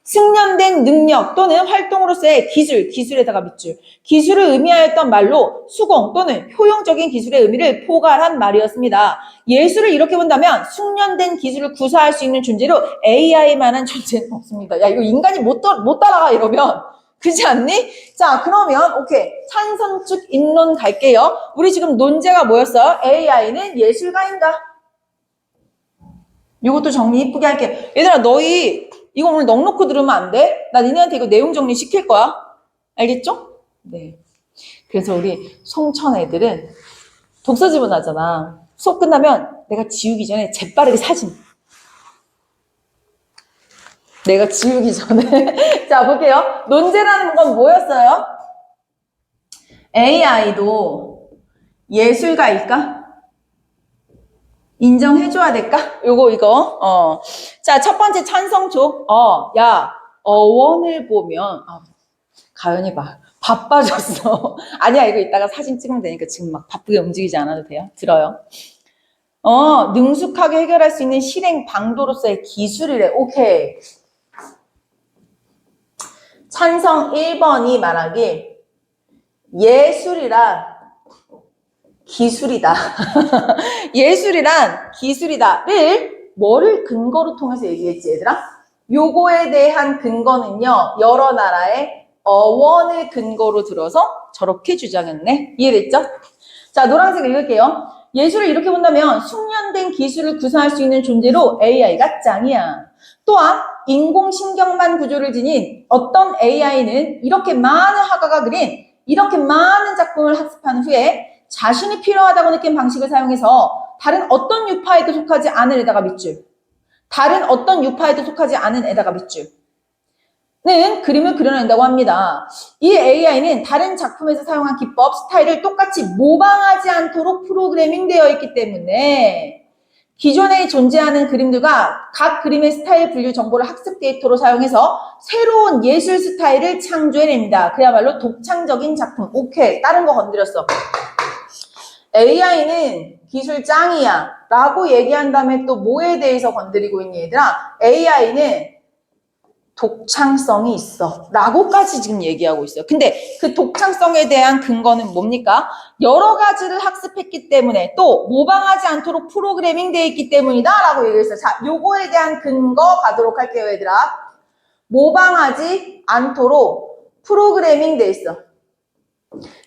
숙련된 능력 또는 활동으로서의 기술, 기술에다가 밑줄. 기술을 의미하였던 말로 수공 또는 효용적인 기술의 의미를 포괄한 말이었습니다. 예술을 이렇게 본다면 숙련된 기술을 구사할 수 있는 존재로 AI만한 존재는 없습니다. 야, 이거 인간이 못 따라가 이러면. 그렇지 않니? 자, 그러면 오케이. 찬성축 인론 갈게요. 우리 지금 논제가 뭐였어요? AI는 예술가인가? 이것도 정리 이쁘게 할게. 얘들아, 너희 이거 오늘 넉넉히 들으면 안 돼? 나 니네한테 이거 내용 정리 시킬 거야. 알겠죠? 네. 그래서 우리 송천 애들은 독서 지문하잖아. 수업 끝나면 내가 지우기 전에 재빠르게 사진. 내가 지우기 전에. 자, 볼게요. 논제라는 건 뭐였어요? AI도 예술가일까? 인정해줘야 될까? 이거. 자, 첫 번째 찬성조. 야, 어원을 보면, 가연이 바빠졌어. 아니야, 이거 이따가 사진 찍으면 되니까 지금 막 바쁘게 움직이지 않아도 돼요. 들어요. 능숙하게 해결할 수 있는 실행 방도로서의 기술이래. 오케이. 찬성 1번이 말하기 예술이란 기술이다. 예술이란 기술이다를 뭐를 근거로 통해서 얘기했지 얘들아? 요거에 대한 근거는요. 여러 나라의 어원을 근거로 들어서 저렇게 주장했네. 이해됐죠? 자, 노란색 읽을게요. 예술을 이렇게 본다면 숙련된 기술을 구사할 수 있는 존재로 AI가 짱이야. 또한 인공신경만 구조를 지닌 어떤 AI는 이렇게 많은 화가가 그린 이렇게 많은 작품을 학습한 후에 자신이 필요하다고 느낀 방식을 사용해서 다른 어떤 유파에도 속하지 않은 에다가 밑줄. 다른 어떤 유파에도 속하지 않은 에다가 밑줄. 는 그림을 그려낸다고 합니다. 이 AI는 다른 작품에서 사용한 기법, 스타일을 똑같이 모방하지 않도록 프로그래밍 되어 있기 때문에 기존에 존재하는 그림들과 각 그림의 스타일 분류 정보를 학습 데이터로 사용해서 새로운 예술 스타일을 창조해냅니다. 그야말로 독창적인 작품. 오케이. 다른 거 건드렸어. AI는 기술 짱이야 라고 얘기한 다음에 또 뭐에 대해서 건드리고 있니 얘들아? AI는 독창성이 있어 라고까지 지금 얘기하고 있어요. 근데 그 독창성에 대한 근거는 뭡니까? 여러 가지를 학습했기 때문에 또 모방하지 않도록 프로그래밍 되어 있기 때문이다 라고 얘기했어요. 자, 요거에 대한 근거 가도록 할게요 얘들아. 모방하지 않도록 프로그래밍 되어 있어.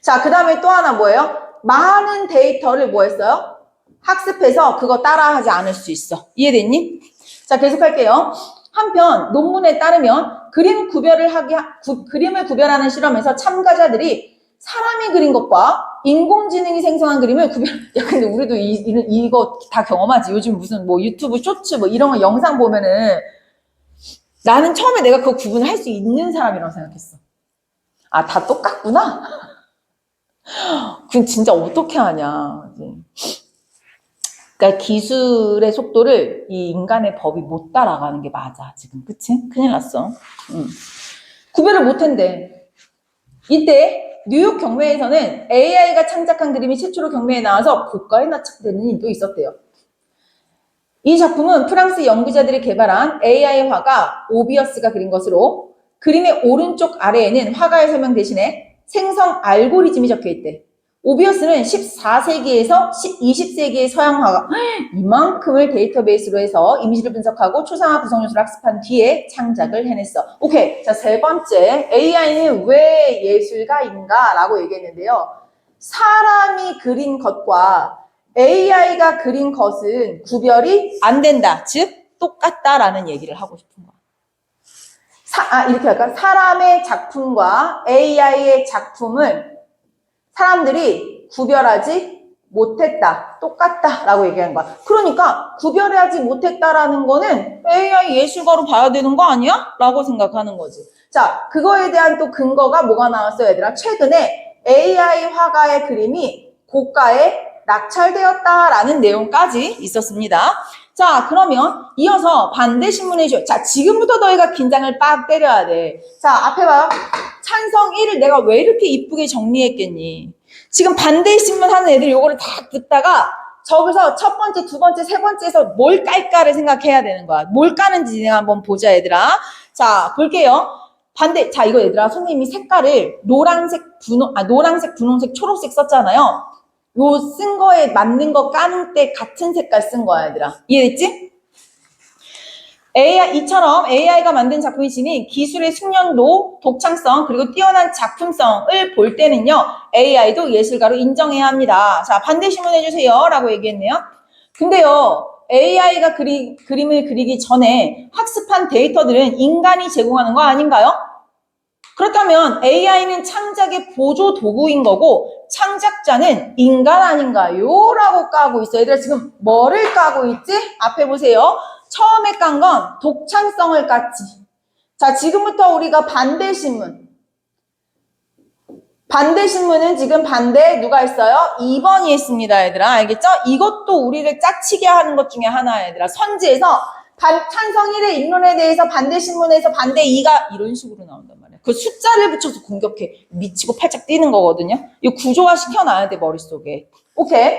자, 그 다음에 또 하나 뭐예요? 많은 데이터를 뭐 했어요? 학습해서 그거 따라하지 않을 수 있어. 이해됐니? 자, 계속할게요. 한편 논문에 따르면 그림을 구별하는 실험에서 참가자들이 사람이 그린 것과 인공지능이 생성한 그림을 야, 근데 우리도 이거 다 경험하지. 요즘 무슨 뭐 유튜브 쇼츠 뭐 이런 거 영상 보면은 나는 처음에 내가 그거 구분을 할 수 있는 사람이라고 생각했어. 아, 다 똑같구나? 그건 진짜 어떻게 하냐. 그러니까 기술의 속도를 이 인간의 법이 못 따라가는 게 맞아. 지금 그치? 큰일 났어. 구별을 못한대. 이때 뉴욕 경매에서는 AI가 창작한 그림이 최초로 경매에 나와서 고가에 낙찰되는 일도 있었대요. 이 작품은 프랑스 연구자들이 개발한 AI 화가 오비어스가 그린 것으로 그림의 오른쪽 아래에는 화가의 설명 대신에 생성 알고리즘이 적혀있대. 오비어스는 14세기에서 20세기의 서양 화가 이만큼을 데이터베이스로 해서 이미지를 분석하고 초상화 구성 요소를 학습한 뒤에 창작을 해냈어. 오케이. 자, 세 번째. AI는 왜 예술가인가? 라고 얘기했는데요. 사람이 그린 것과 AI가 그린 것은 구별이 안 된다. 즉, 똑같다라는 얘기를 하고 싶은 거야. 이렇게 할까? 사람의 작품과 AI의 작품을 사람들이 구별하지 못했다. 똑같다라고 얘기한 거야. 그러니까 구별하지 못했다라는 거는 AI 예술가로 봐야 되는 거 아니야? 라고 생각하는 거지. 자, 그거에 대한 또 근거가 뭐가 나왔어요, 얘들아? 최근에 AI 화가의 그림이 고가에 낙찰되었다라는 내용까지 있었습니다. 자, 그러면 이어서 반대 신문해 줘. 자, 지금부터 너희가 긴장을 빡 때려야 돼. 자, 앞에 봐요. 찬성 1을 내가 왜 이렇게 이쁘게 정리했겠니? 지금 반대 신문 하는 애들이 요거를 다 듣다가 저기서 첫 번째, 두 번째, 세 번째에서 뭘 깔까를 생각해야 되는 거야. 뭘 까는지 내가 한번 보자, 얘들아. 자, 볼게요. 반대, 자, 이거 얘들아, 선생님이 색깔을 노란색, 노란색, 분홍색, 초록색 썼잖아요. 요 쓴 거에 맞는 거 까는 때 같은 색깔 쓴 거야, 얘들아. 이해됐지? 이처럼 AI가 만든 작품이 지닌 기술의 숙련도, 독창성, 그리고 뛰어난 작품성을 볼 때는요, AI도 예술가로 인정해야 합니다. 자, 반대 신문해주세요. 라고 얘기했네요. 근데요, AI가 그림을 그리기 전에 학습한 데이터들은 인간이 제공하는 거 아닌가요? 그렇다면 AI는 창작의 보조 도구인 거고 창작자는 인간 아닌가요? 라고 까고 있어요. 얘들아 지금 뭐를 까고 있지? 앞에 보세요. 처음에 깐 건 독창성을 깠지. 자, 지금부터 우리가 반대신문. 반대신문은 지금 반대 누가 했어요? 2번이 했습니다, 얘들아. 알겠죠? 이것도 우리를 짜치게 하는 것 중에 하나야, 얘들아. 선지에서 찬성 1의 인론에 대해서 반대신문에서 반대 2가 이런 식으로 나온단 말이야. 그 숫자를 붙여서 공격해. 미치고 팔짝 뛰는 거거든요. 이거 구조화 시켜놔야 돼, 머릿속에. 오케이.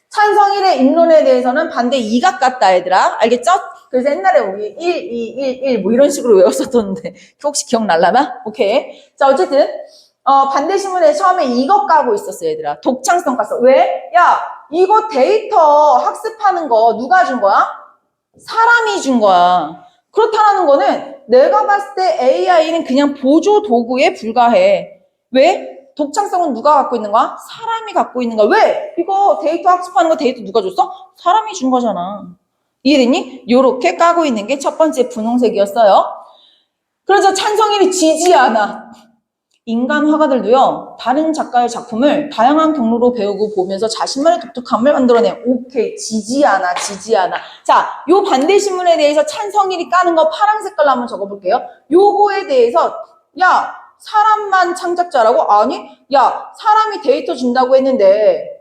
찬성 1의 인론에 대해서는 반대 2가 깠다, 얘들아. 알겠죠? 그래서 옛날에 우리 1, 2, 1, 1 뭐 이런 식으로 외웠었던데 혹시 기억날라나? 오케이. 자, 어쨌든 반대신문에 처음에 이거 까고 있었어, 얘들아. 독창성 깠어. 왜? 야, 이거 데이터 학습하는 거 누가 준 거야? 사람이 준 거야. 그렇다는 거는 내가 봤을 때 AI는 그냥 보조 도구에 불과해. 왜? 독창성은 누가 갖고 있는 거야? 사람이 갖고 있는 거야. 왜? 이거 데이터 학습하는 거 데이터 누가 줬어? 사람이 준 거잖아. 이해됐니? 요렇게 까고 있는 게 첫 번째 분홍색이었어요. 그래서 찬성일이 지지 않아. 인간 화가들도요, 다른 작가의 작품을 다양한 경로로 배우고 보면서 자신만의 독특함을 만들어내. 오케이, 지지 않아, 지지 않아. 자, 요 반대신문에 대해서 찬성일이 까는 거 파란 색깔로 한번 적어볼게요. 요거에 대해서, 야, 사람만 창작자라고? 아니, 야, 사람이 데이터 준다고 했는데,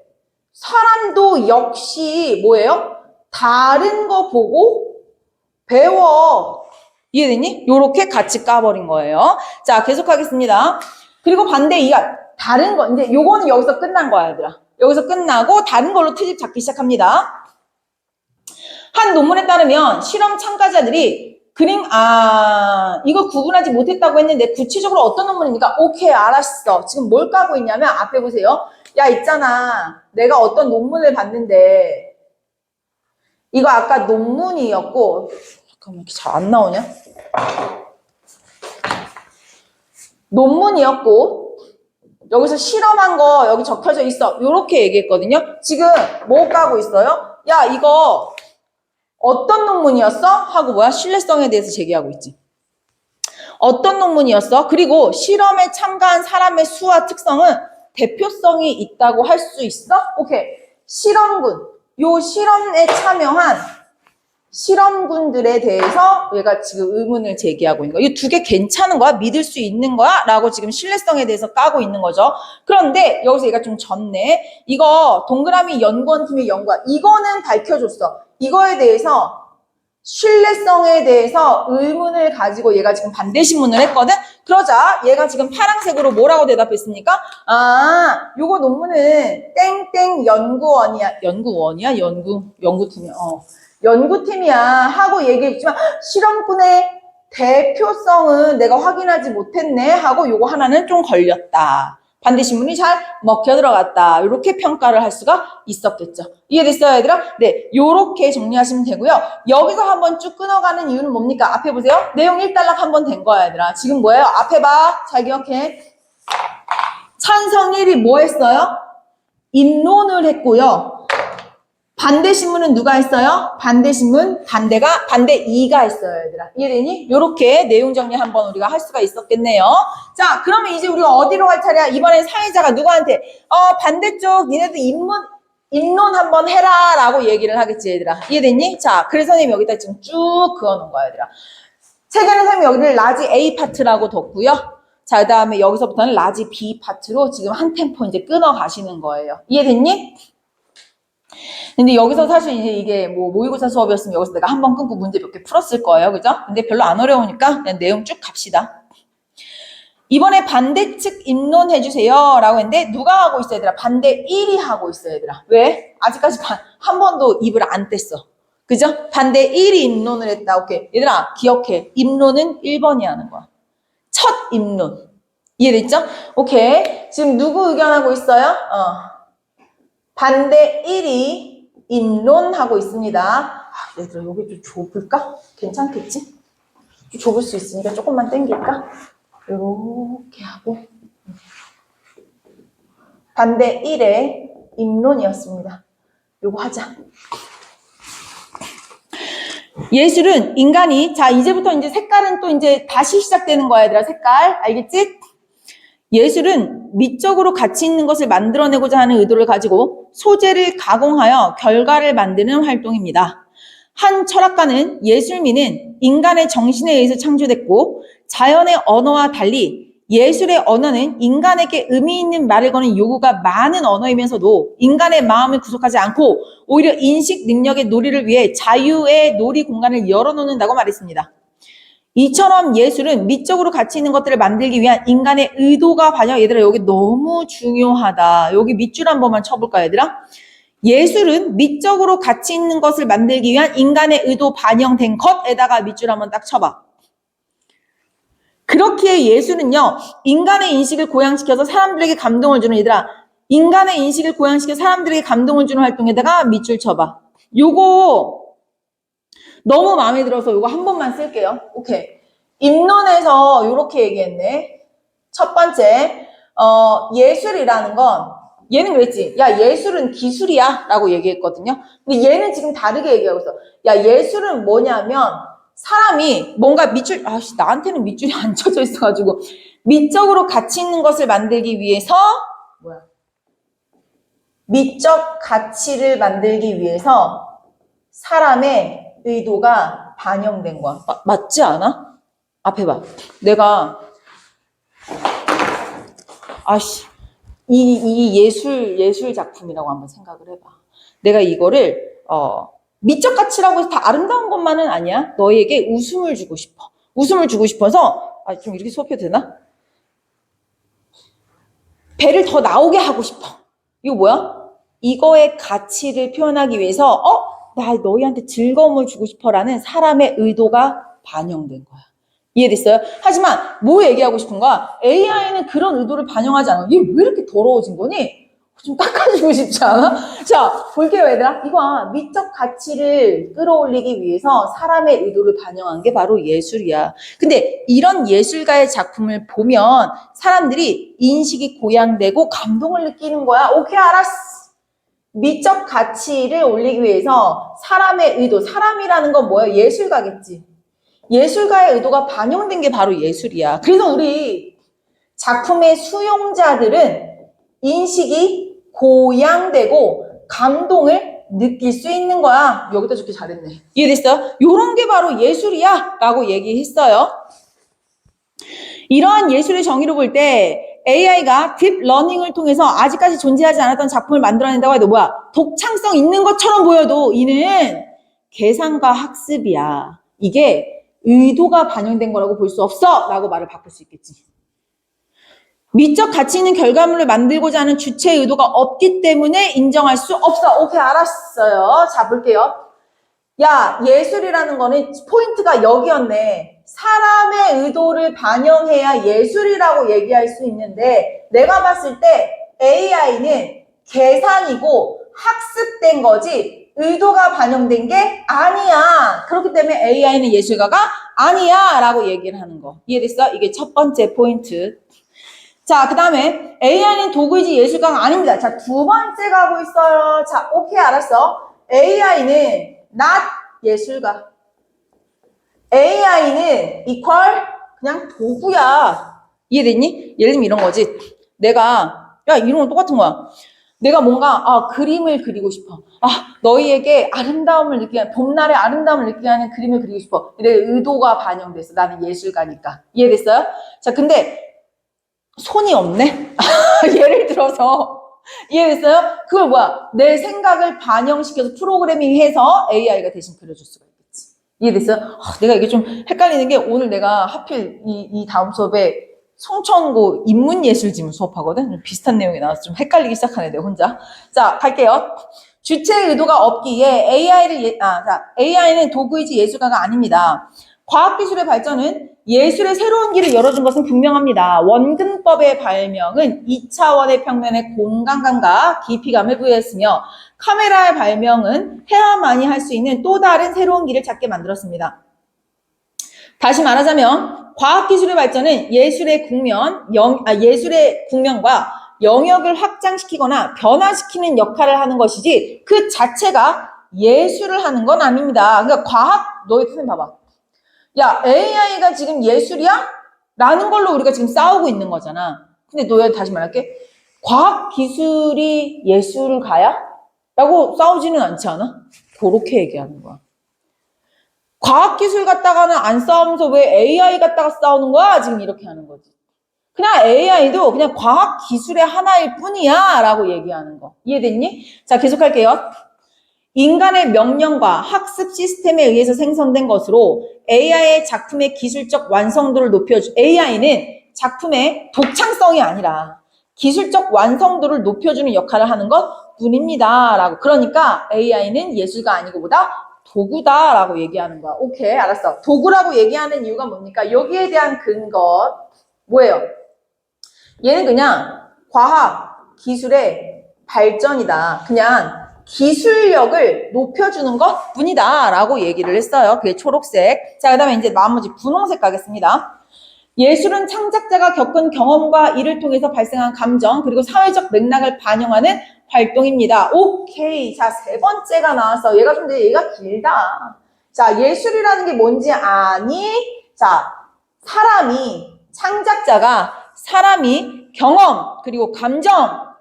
사람도 역시 뭐예요? 다른 거 보고 배워. 이해됐니? 요렇게 같이 까버린 거예요. 자, 계속하겠습니다. 그리고 반대 2가 다른 거, 이제 요거는 여기서 끝난 거야, 얘들아. 여기서 끝나고 다른 걸로 트집 잡기 시작합니다. 한 논문에 따르면 실험 참가자들이 이거 구분하지 못했다고 했는데 구체적으로 어떤 논문입니까? 오케이, 알았어. 지금 뭘 까고 있냐면 앞에 보세요. 야, 있잖아. 내가 어떤 논문을 봤는데 이거 아까 논문이었고 잠깐만, 이렇게 잘 안 나오냐? 논문이었고 여기서 실험한 거 여기 적혀져 있어. 요렇게 얘기했거든요. 지금 뭐 까고 있어요? 야, 이거 어떤 논문이었어? 하고 뭐야? 신뢰성에 대해서 제기하고 있지. 어떤 논문이었어? 그리고 실험에 참가한 사람의 수와 특성은 대표성이 있다고 할 수 있어? 오케이. 실험군. 요 실험에 참여한 실험군들에 대해서 얘가 지금 의문을 제기하고 있는 거야. 이 두 개 괜찮은 거야? 믿을 수 있는 거야? 라고 지금 신뢰성에 대해서 까고 있는 거죠. 그런데 여기서 얘가 좀 졌네. 이거 동그라미 연구원팀의 연구야. 이거는 밝혀줬어. 이거에 대해서 신뢰성에 대해서 의문을 가지고 얘가 지금 반대신문을 했거든? 그러자 얘가 지금 파란색으로 뭐라고 대답했습니까? 요거 논문은 땡땡 연구원이야. 연구원이야? 연구팀이야. 연구팀이야 하고 얘기했지만 실험군의 대표성은 내가 확인하지 못했네 하고 요거 하나는 좀 걸렸다. 반대신문이 잘 먹혀 들어갔다. 이렇게 평가를 할 수가 있었겠죠. 이해됐어요, 얘들아? 네, 요렇게 정리하시면 되고요. 여기서 한번 쭉 끊어가는 이유는 뭡니까? 앞에 보세요. 내용 일단락 한번 된 거야, 얘들아. 지금 뭐예요? 앞에 봐. 잘 기억해. 찬성일이 뭐 했어요? 인론을 했고요. 반대신문은 누가 했어요? 반대신문, 반대 2가 했어요, 얘들아. 이해되니? 요렇게 내용 정리 한번 우리가 할 수가 있었겠네요. 자, 그러면 이제 우리가 어디로 갈 차례야? 이번엔 사회자가 누구한테? 반대쪽, 니네들 인론 한번 해라, 라고 얘기를 하겠지, 얘들아. 이해됐니? 자, 그래서 선생님이 여기다 지금 쭉 그어놓은 거야, 얘들아. 책에는 선생님이 여기를 라지 A 파트라고 뒀고요. 자, 그 다음에 여기서부터는 라지 B 파트로 지금 한 템포 이제 끊어 가시는 거예요. 이해됐니? 근데 여기서 사실 이제 이게 뭐 모의고사 수업이었으면 여기서 내가 한 번 끊고 문제 몇 개 풀었을 거예요. 그죠? 근데 별로 안 어려우니까 그냥 내용 쭉 갑시다. 이번에 반대측 입론해주세요. 라고 했는데 누가 하고 있어 얘들아? 반대 1이 하고 있어 얘들아. 왜? 아직까지 한 번도 입을 안 뗐어. 그죠? 반대 1이 입론을 했다. 오케이. 얘들아 기억해. 입론은 1번이 하는 거야. 첫 입론. 이해됐죠? 오케이. 지금 누구 의견하고 있어요? 반대 1이 입론하고 있습니다. 얘들아 여기 좀 좁을까? 괜찮겠지? 좀 좁을 수 있으니까 조금만 당길까? 이렇게 하고 반대 1의 입론이었습니다. 요거 하자. 예술은 인간이 자 이제부터 이제 색깔은 또 이제 다시 시작되는 거야 얘들아. 색깔 알겠지? 예술은 미적으로 가치 있는 것을 만들어내고자 하는 의도를 가지고 소재를 가공하여 결과를 만드는 활동입니다. 한 철학가는 예술미는 인간의 정신에 의해서 창조됐고 자연의 언어와 달리 예술의 언어는 인간에게 의미 있는 말을 거는 요구가 많은 언어이면서도 인간의 마음을 구속하지 않고 오히려 인식 능력의 놀이를 위해 자유의 놀이 공간을 열어놓는다고 말했습니다. 이처럼 예술은 미적으로 가치 있는 것들을 만들기 위한 인간의 의도가 반영. 얘들아 여기 너무 중요하다. 여기 밑줄 한 번만 쳐볼까 얘들아? 예술은 미적으로 가치 있는 것을 만들기 위한 인간의 의도 반영된 것에다가 밑줄 한번 딱 쳐봐. 그렇기에 예술은요 인간의 인식을 고양시켜서 사람들에게 감동을 주는 얘들아 인간의 인식을 고양시켜 사람들에게 감동을 주는 활동에다가 밑줄 쳐봐. 요거 너무 마음에 들어서 요거 한 번만 쓸게요. 오케이. 입론에서 요렇게 얘기했네. 첫 번째 예술이라는 건 얘는 그랬지. 야 예술은 기술이야 라고 얘기했거든요. 근데 얘는 지금 다르게 얘기하고 있어. 야 예술은 뭐냐면 사람이 뭔가 밑줄 나한테는 밑줄이 안 쳐져 있어가지고 미적으로 가치 있는 것을 만들기 위해서 미적 가치를 만들기 위해서 사람의 의도가 반영된 거야. 맞지 않아? 앞에 봐. 내가 이 예술 작품이라고 한번 생각을 해봐. 내가 이거를 미적 가치라고 해서 다 아름다운 것만은 아니야. 너희에게 웃음을 주고 싶어. 웃음을 주고 싶어서 좀 이렇게 수업해도 되나? 배를 더 나오게 하고 싶어. 이거 뭐야? 이거의 가치를 표현하기 위해서 나 너희한테 즐거움을 주고 싶어라는 사람의 의도가 반영된 거야. 이해됐어요? 하지만 뭐 얘기하고 싶은 거야? AI는 그런 의도를 반영하지 않아. 얘 왜 이렇게 더러워진 거니? 좀 닦아주고 싶지 않아? 자, 볼게요, 얘들아. 이거 미적 가치를 끌어올리기 위해서 사람의 의도를 반영한 게 바로 예술이야. 근데 이런 예술가의 작품을 보면 사람들이 인식이 고양되고 감동을 느끼는 거야. 오케이, 알았어. 미적 가치를 올리기 위해서 사람의 의도, 사람이라는 건 뭐야? 예술가겠지. 예술가의 의도가 반영된 게 바로 예술이야. 그래서 우리 작품의 수용자들은 인식이 고양되고 감동을 느낄 수 있는 거야. 여기다 좋게 잘했네. 이해됐어요? 요런 게 바로 예술이야 라고 얘기했어요. 이러한 예술의 정의로 볼 때 AI가 딥러닝을 통해서 아직까지 존재하지 않았던 작품을 만들어낸다고 해도 뭐야? 독창성 있는 것처럼 보여도 이는 계산과 학습이야. 이게 의도가 반영된 거라고 볼 수 없어 라고 말을 바꿀 수 있겠지. 미적 가치 있는 결과물을 만들고자 하는 주체의 의도가 없기 때문에 인정할 수 없어. 오케이, 알았어요. 자, 볼게요. 야, 예술이라는 거는 포인트가 여기였네. 사람의 의도를 반영해야 예술이라고 얘기할 수 있는데 내가 봤을 때 AI는 계산이고 학습된 거지 의도가 반영된 게 아니야. 그렇기 때문에 AI는 예술가가 아니야 라고 얘기를 하는 거. 이해됐어? 이게 첫 번째 포인트. 자, 그 다음에 AI는 도구이지 예술가가 아닙니다. 자, 두 번째 가고 있어요. 자, 오케이, 알았어. AI는 not 예술가. AI는 equal 그냥 도구야. 이해됐니? 예를 들면 이런 거지. 내가 이런 건 똑같은 거야. 내가 뭔가 그림을 그리고 싶어. 너희에게 아름다움을 느끼게 하는 봄날의 아름다움을 느끼게 하는 그림을 그리고 싶어. 내 의도가 반영됐어. 나는 예술가니까. 이해됐어요? 자, 근데 손이 없네? 예를 들어서 이해됐어요? 그걸 뭐야? 내 생각을 반영시켜서 프로그래밍해서 AI가 대신 그려줄 수가 있겠지. 이해됐어요? 내가 이게 좀 헷갈리는 게 오늘 내가 하필 이 다음 수업에 송천고 인문예술지문 수업하거든? 좀 비슷한 내용이 나와서 좀 헷갈리기 시작하네, 내 혼자. 자, 갈게요. 주체 의도가 없기에 AI는 도구이지 예술가가 아닙니다. 과학기술의 발전은 예술의 새로운 길을 열어준 것은 분명합니다. 원근법의 발명은 2차원의 평면에 공간감과 깊이감을 부여했으며 카메라의 발명은 해야만이 할 수 있는 또 다른 새로운 길을 찾게 만들었습니다. 다시 말하자면 과학기술의 발전은 예술의 국면과 영역을 확장시키거나 변화시키는 역할을 하는 것이지 그 자체가 예술을 하는 건 아닙니다. 그러니까 너희 선생님 봐봐. 야, AI가 지금 예술이야? 라는 걸로 우리가 지금 싸우고 있는 거잖아. 근데 너희 다시 말할게. 과학기술이 예술가야? 라고 싸우지는 않지 않아? 그렇게 얘기하는 거야. 과학기술 갖다가는 안 싸우면서 왜 AI 갖다가 싸우는 거야? 지금 이렇게 하는 거지. 그냥 AI도 그냥 과학기술의 하나일 뿐이야 라고 얘기하는 거. 이해됐니? 자, 계속할게요. 인간의 명령과 학습 시스템에 의해서 생성된 것으로 AI의 작품의 기술적 완성도를 AI는 작품의 독창성이 아니라 기술적 완성도를 높여주는 역할을 하는 것 뿐입니다. 라고. 그러니까 AI는 예술가 아니고 보다 도구다 라고 얘기하는 거야. 오케이, 알았어. 도구라고 얘기하는 이유가 뭡니까? 여기에 대한 근거 뭐예요? 얘는 그냥 과학, 기술의 발전이다. 그냥 기술력을 높여주는 것 뿐이다 라고 얘기를 했어요. 그게 초록색. 자, 그 다음에 이제 나머지 분홍색 가겠습니다. 예술은 창작자가 겪은 경험과 이를 통해서 발생한 감정 그리고 사회적 맥락을 반영하는 활동입니다. 오케이. 자, 세 번째가 나왔어. 얘가 길다. 자, 예술이라는 게 뭔지 아니? 자, 사람이 경험 그리고 감정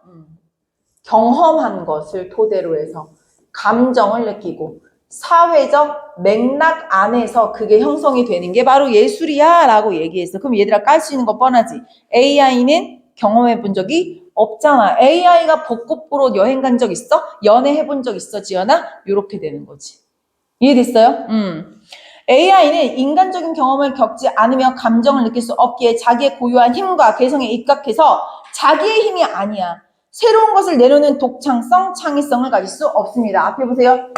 경험한 것을 토대로 해서 감정을 느끼고 사회적 맥락 안에서 그게 형성이 되는 게 바로 예술이야 라고 얘기했어. 그럼 얘들아 깔 수 있는 거 뻔하지. AI는 경험해 본 적이 없잖아. AI가 벚꽃 보러 여행 간 적 있어? 연애해 본 적 있어, 지연아? 이렇게 되는 거지. 이해됐어요? AI는 인간적인 경험을 겪지 않으며 감정을 느낄 수 없기에 자기의 고유한 힘과 개성에 입각해서 자기의 힘이 아니야. 새로운 것을 내놓는 독창성, 창의성을 가질 수 없습니다. 앞에 보세요.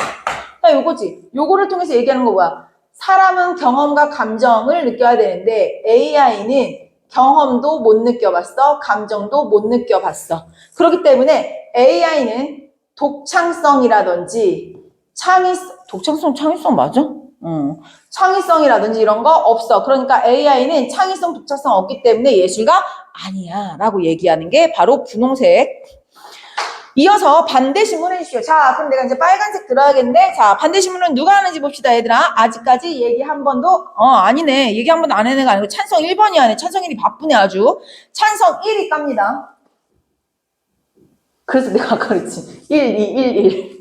자, 요거지. 요거를 통해서 얘기하는 거 뭐야? 사람은 경험과 감정을 느껴야 되는데 AI는 경험도 못 느껴봤어. 감정도 못 느껴봤어. 그렇기 때문에 AI는 독창성이라든지 창의성 맞아? 창의성이라든지 이런 거 없어. 그러니까 AI는 창의성, 독창성 없기 때문에 예술가 아니야 라고 얘기하는 게 바로 분홍색. 이어서 반대 신문 해주시오. 자, 그럼 내가 이제 빨간색 들어야겠는데, 자, 반대 신문은 누가 하는지 봅시다, 얘들아. 아직까지 얘기 한 번도, 아니네. 얘기 한 번도 안 한 애가 아니고, 찬성 1번이 하네. 찬성 1이 바쁘네, 아주. 찬성 1이 깝니다. 그래서 내가 아까 그랬지. 1, 2, 1, 1.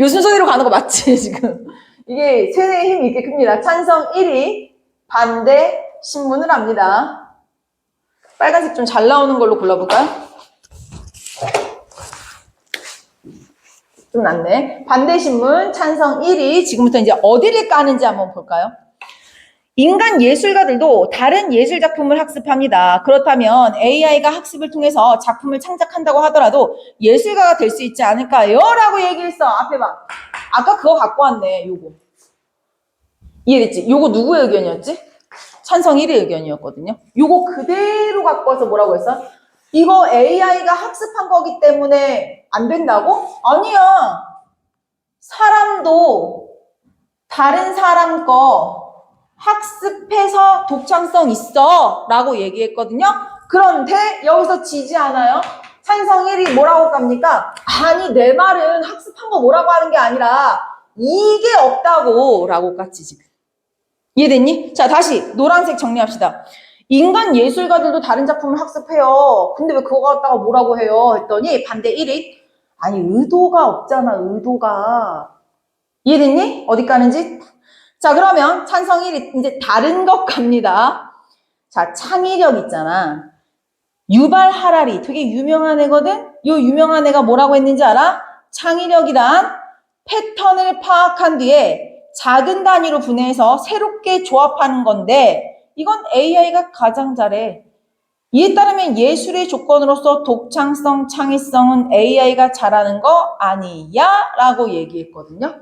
요 순서대로 가는 거 맞지, 지금? 이게 세대의 힘이 이렇게 큽니다. 찬성 1이 반대 신문을 합니다. 빨간색 좀 잘 나오는 걸로 골라볼까요? 좀 낫네. 반대신문 찬성 1위. 지금부터 이제 어디를 까는지 한번 볼까요? 인간 예술가들도 다른 예술 작품을 학습합니다. 그렇다면 AI가 학습을 통해서 작품을 창작한다고 하더라도 예술가가 될 수 있지 않을까요? 라고 얘기했어. 앞에 봐. 아까 그거 갖고 왔네. 요거. 이해됐지? 요거 누구의 의견이었지? 찬성 1의 의견이었거든요. 요거 그대로 갖고 와서 뭐라고 했어? 이거 AI가 학습한 거기 때문에 안 된다고? 아니야. 사람도 다른 사람 거 학습해서 독창성 있어 라고 얘기했거든요. 그런데 여기서 지지 않아요? 찬성 1이 뭐라고 갑니까? 아니 내 말은 학습한 거 뭐라고 하는 게 아니라 이게 없다고 라고 깠지 지금. 이해됐니? 자, 다시 노란색 정리합시다. 인간 예술가들도 다른 작품을 학습해요. 근데 왜 그거 갖다가 뭐라고 해요? 했더니 반대 1위. 아니 의도가 없잖아. 의도가. 이해됐니? 어디 가는지? 자, 그러면 찬성 1위 이제 다른 것 갑니다. 자, 창의력 있잖아. 유발 하라리 되게 유명한 애거든? 요 유명한 애가 뭐라고 했는지 알아? 창의력이란 패턴을 파악한 뒤에 작은 단위로 분해해서 새롭게 조합하는 건데 이건 AI가 가장 잘해. 이에 따르면 예술의 조건으로서 독창성, 창의성은 AI가 잘하는 거 아니야? 라고 얘기했거든요.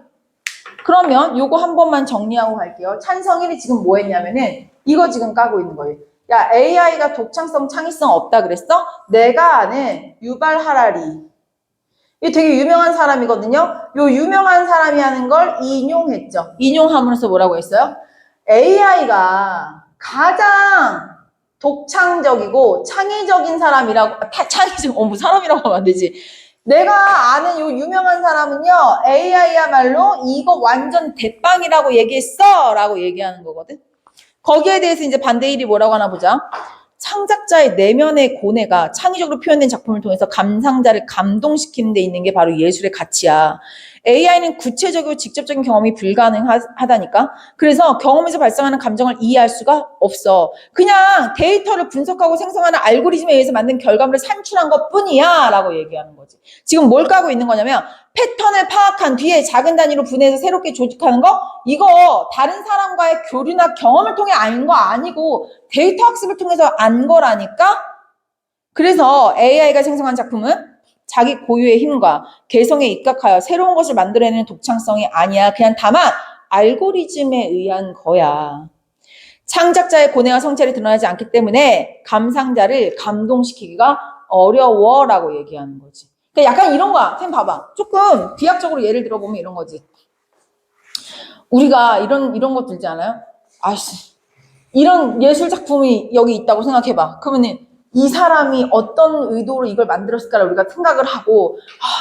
그러면 요거 한 번만 정리하고 갈게요. 찬성일이 지금 뭐 했냐면은 이거 지금 까고 있는 거예요. 야, AI가 독창성, 창의성 없다 그랬어? 내가 아는 유발 하라리. 이 되게 유명한 사람이거든요. 요 유명한 사람이 하는 걸 인용했죠. 인용함으로써 뭐라고 했어요? AI가 가장 독창적이고 창의적인 사람이라고, 창의적, 사람이라고 하면 안 되지. 내가 아는 요 유명한 사람은요, AI야말로 이거 완전 대빵이라고 얘기했어! 라고 얘기하는 거거든. 거기에 대해서 이제 반대 일이 뭐라고 하나 보자. 창작자의 내면의 고뇌가 창의적으로 표현된 작품을 통해서 감상자를 감동시키는 데 있는 게 바로 예술의 가치야. AI는 구체적이고 직접적인 경험이 불가능하다니까. 그래서 경험에서 발생하는 감정을 이해할 수가 없어. 그냥 데이터를 분석하고 생성하는 알고리즘에 의해서 만든 결과물을 산출한 것뿐이야 라고 얘기하는 거지. 지금 뭘 까고 있는 거냐면 패턴을 파악한 뒤에 작은 단위로 분해해서 새롭게 조직하는 거? 이거 다른 사람과의 교류나 경험을 통해 안 거 아니고 데이터 학습을 통해서 안 거라니까? 그래서 AI가 생성한 작품은 자기 고유의 힘과 개성에 입각하여 새로운 것을 만들어내는 독창성이 아니야. 그냥 다만 알고리즘에 의한 거야. 창작자의 고뇌와 성찰이 드러나지 않기 때문에 감상자를 감동시키기가 어려워라고 얘기하는 거지. 그러니까 약간 이런 거야. 쌤 봐봐. 조금 비약적으로 예를 들어보면 이런 거지. 우리가 이런 거 들지 않아요? 아이씨, 이런 예술 작품이 여기 있다고 생각해봐. 그러면은 이 사람이 어떤 의도로 이걸 만들었을까를 우리가 생각을 하고,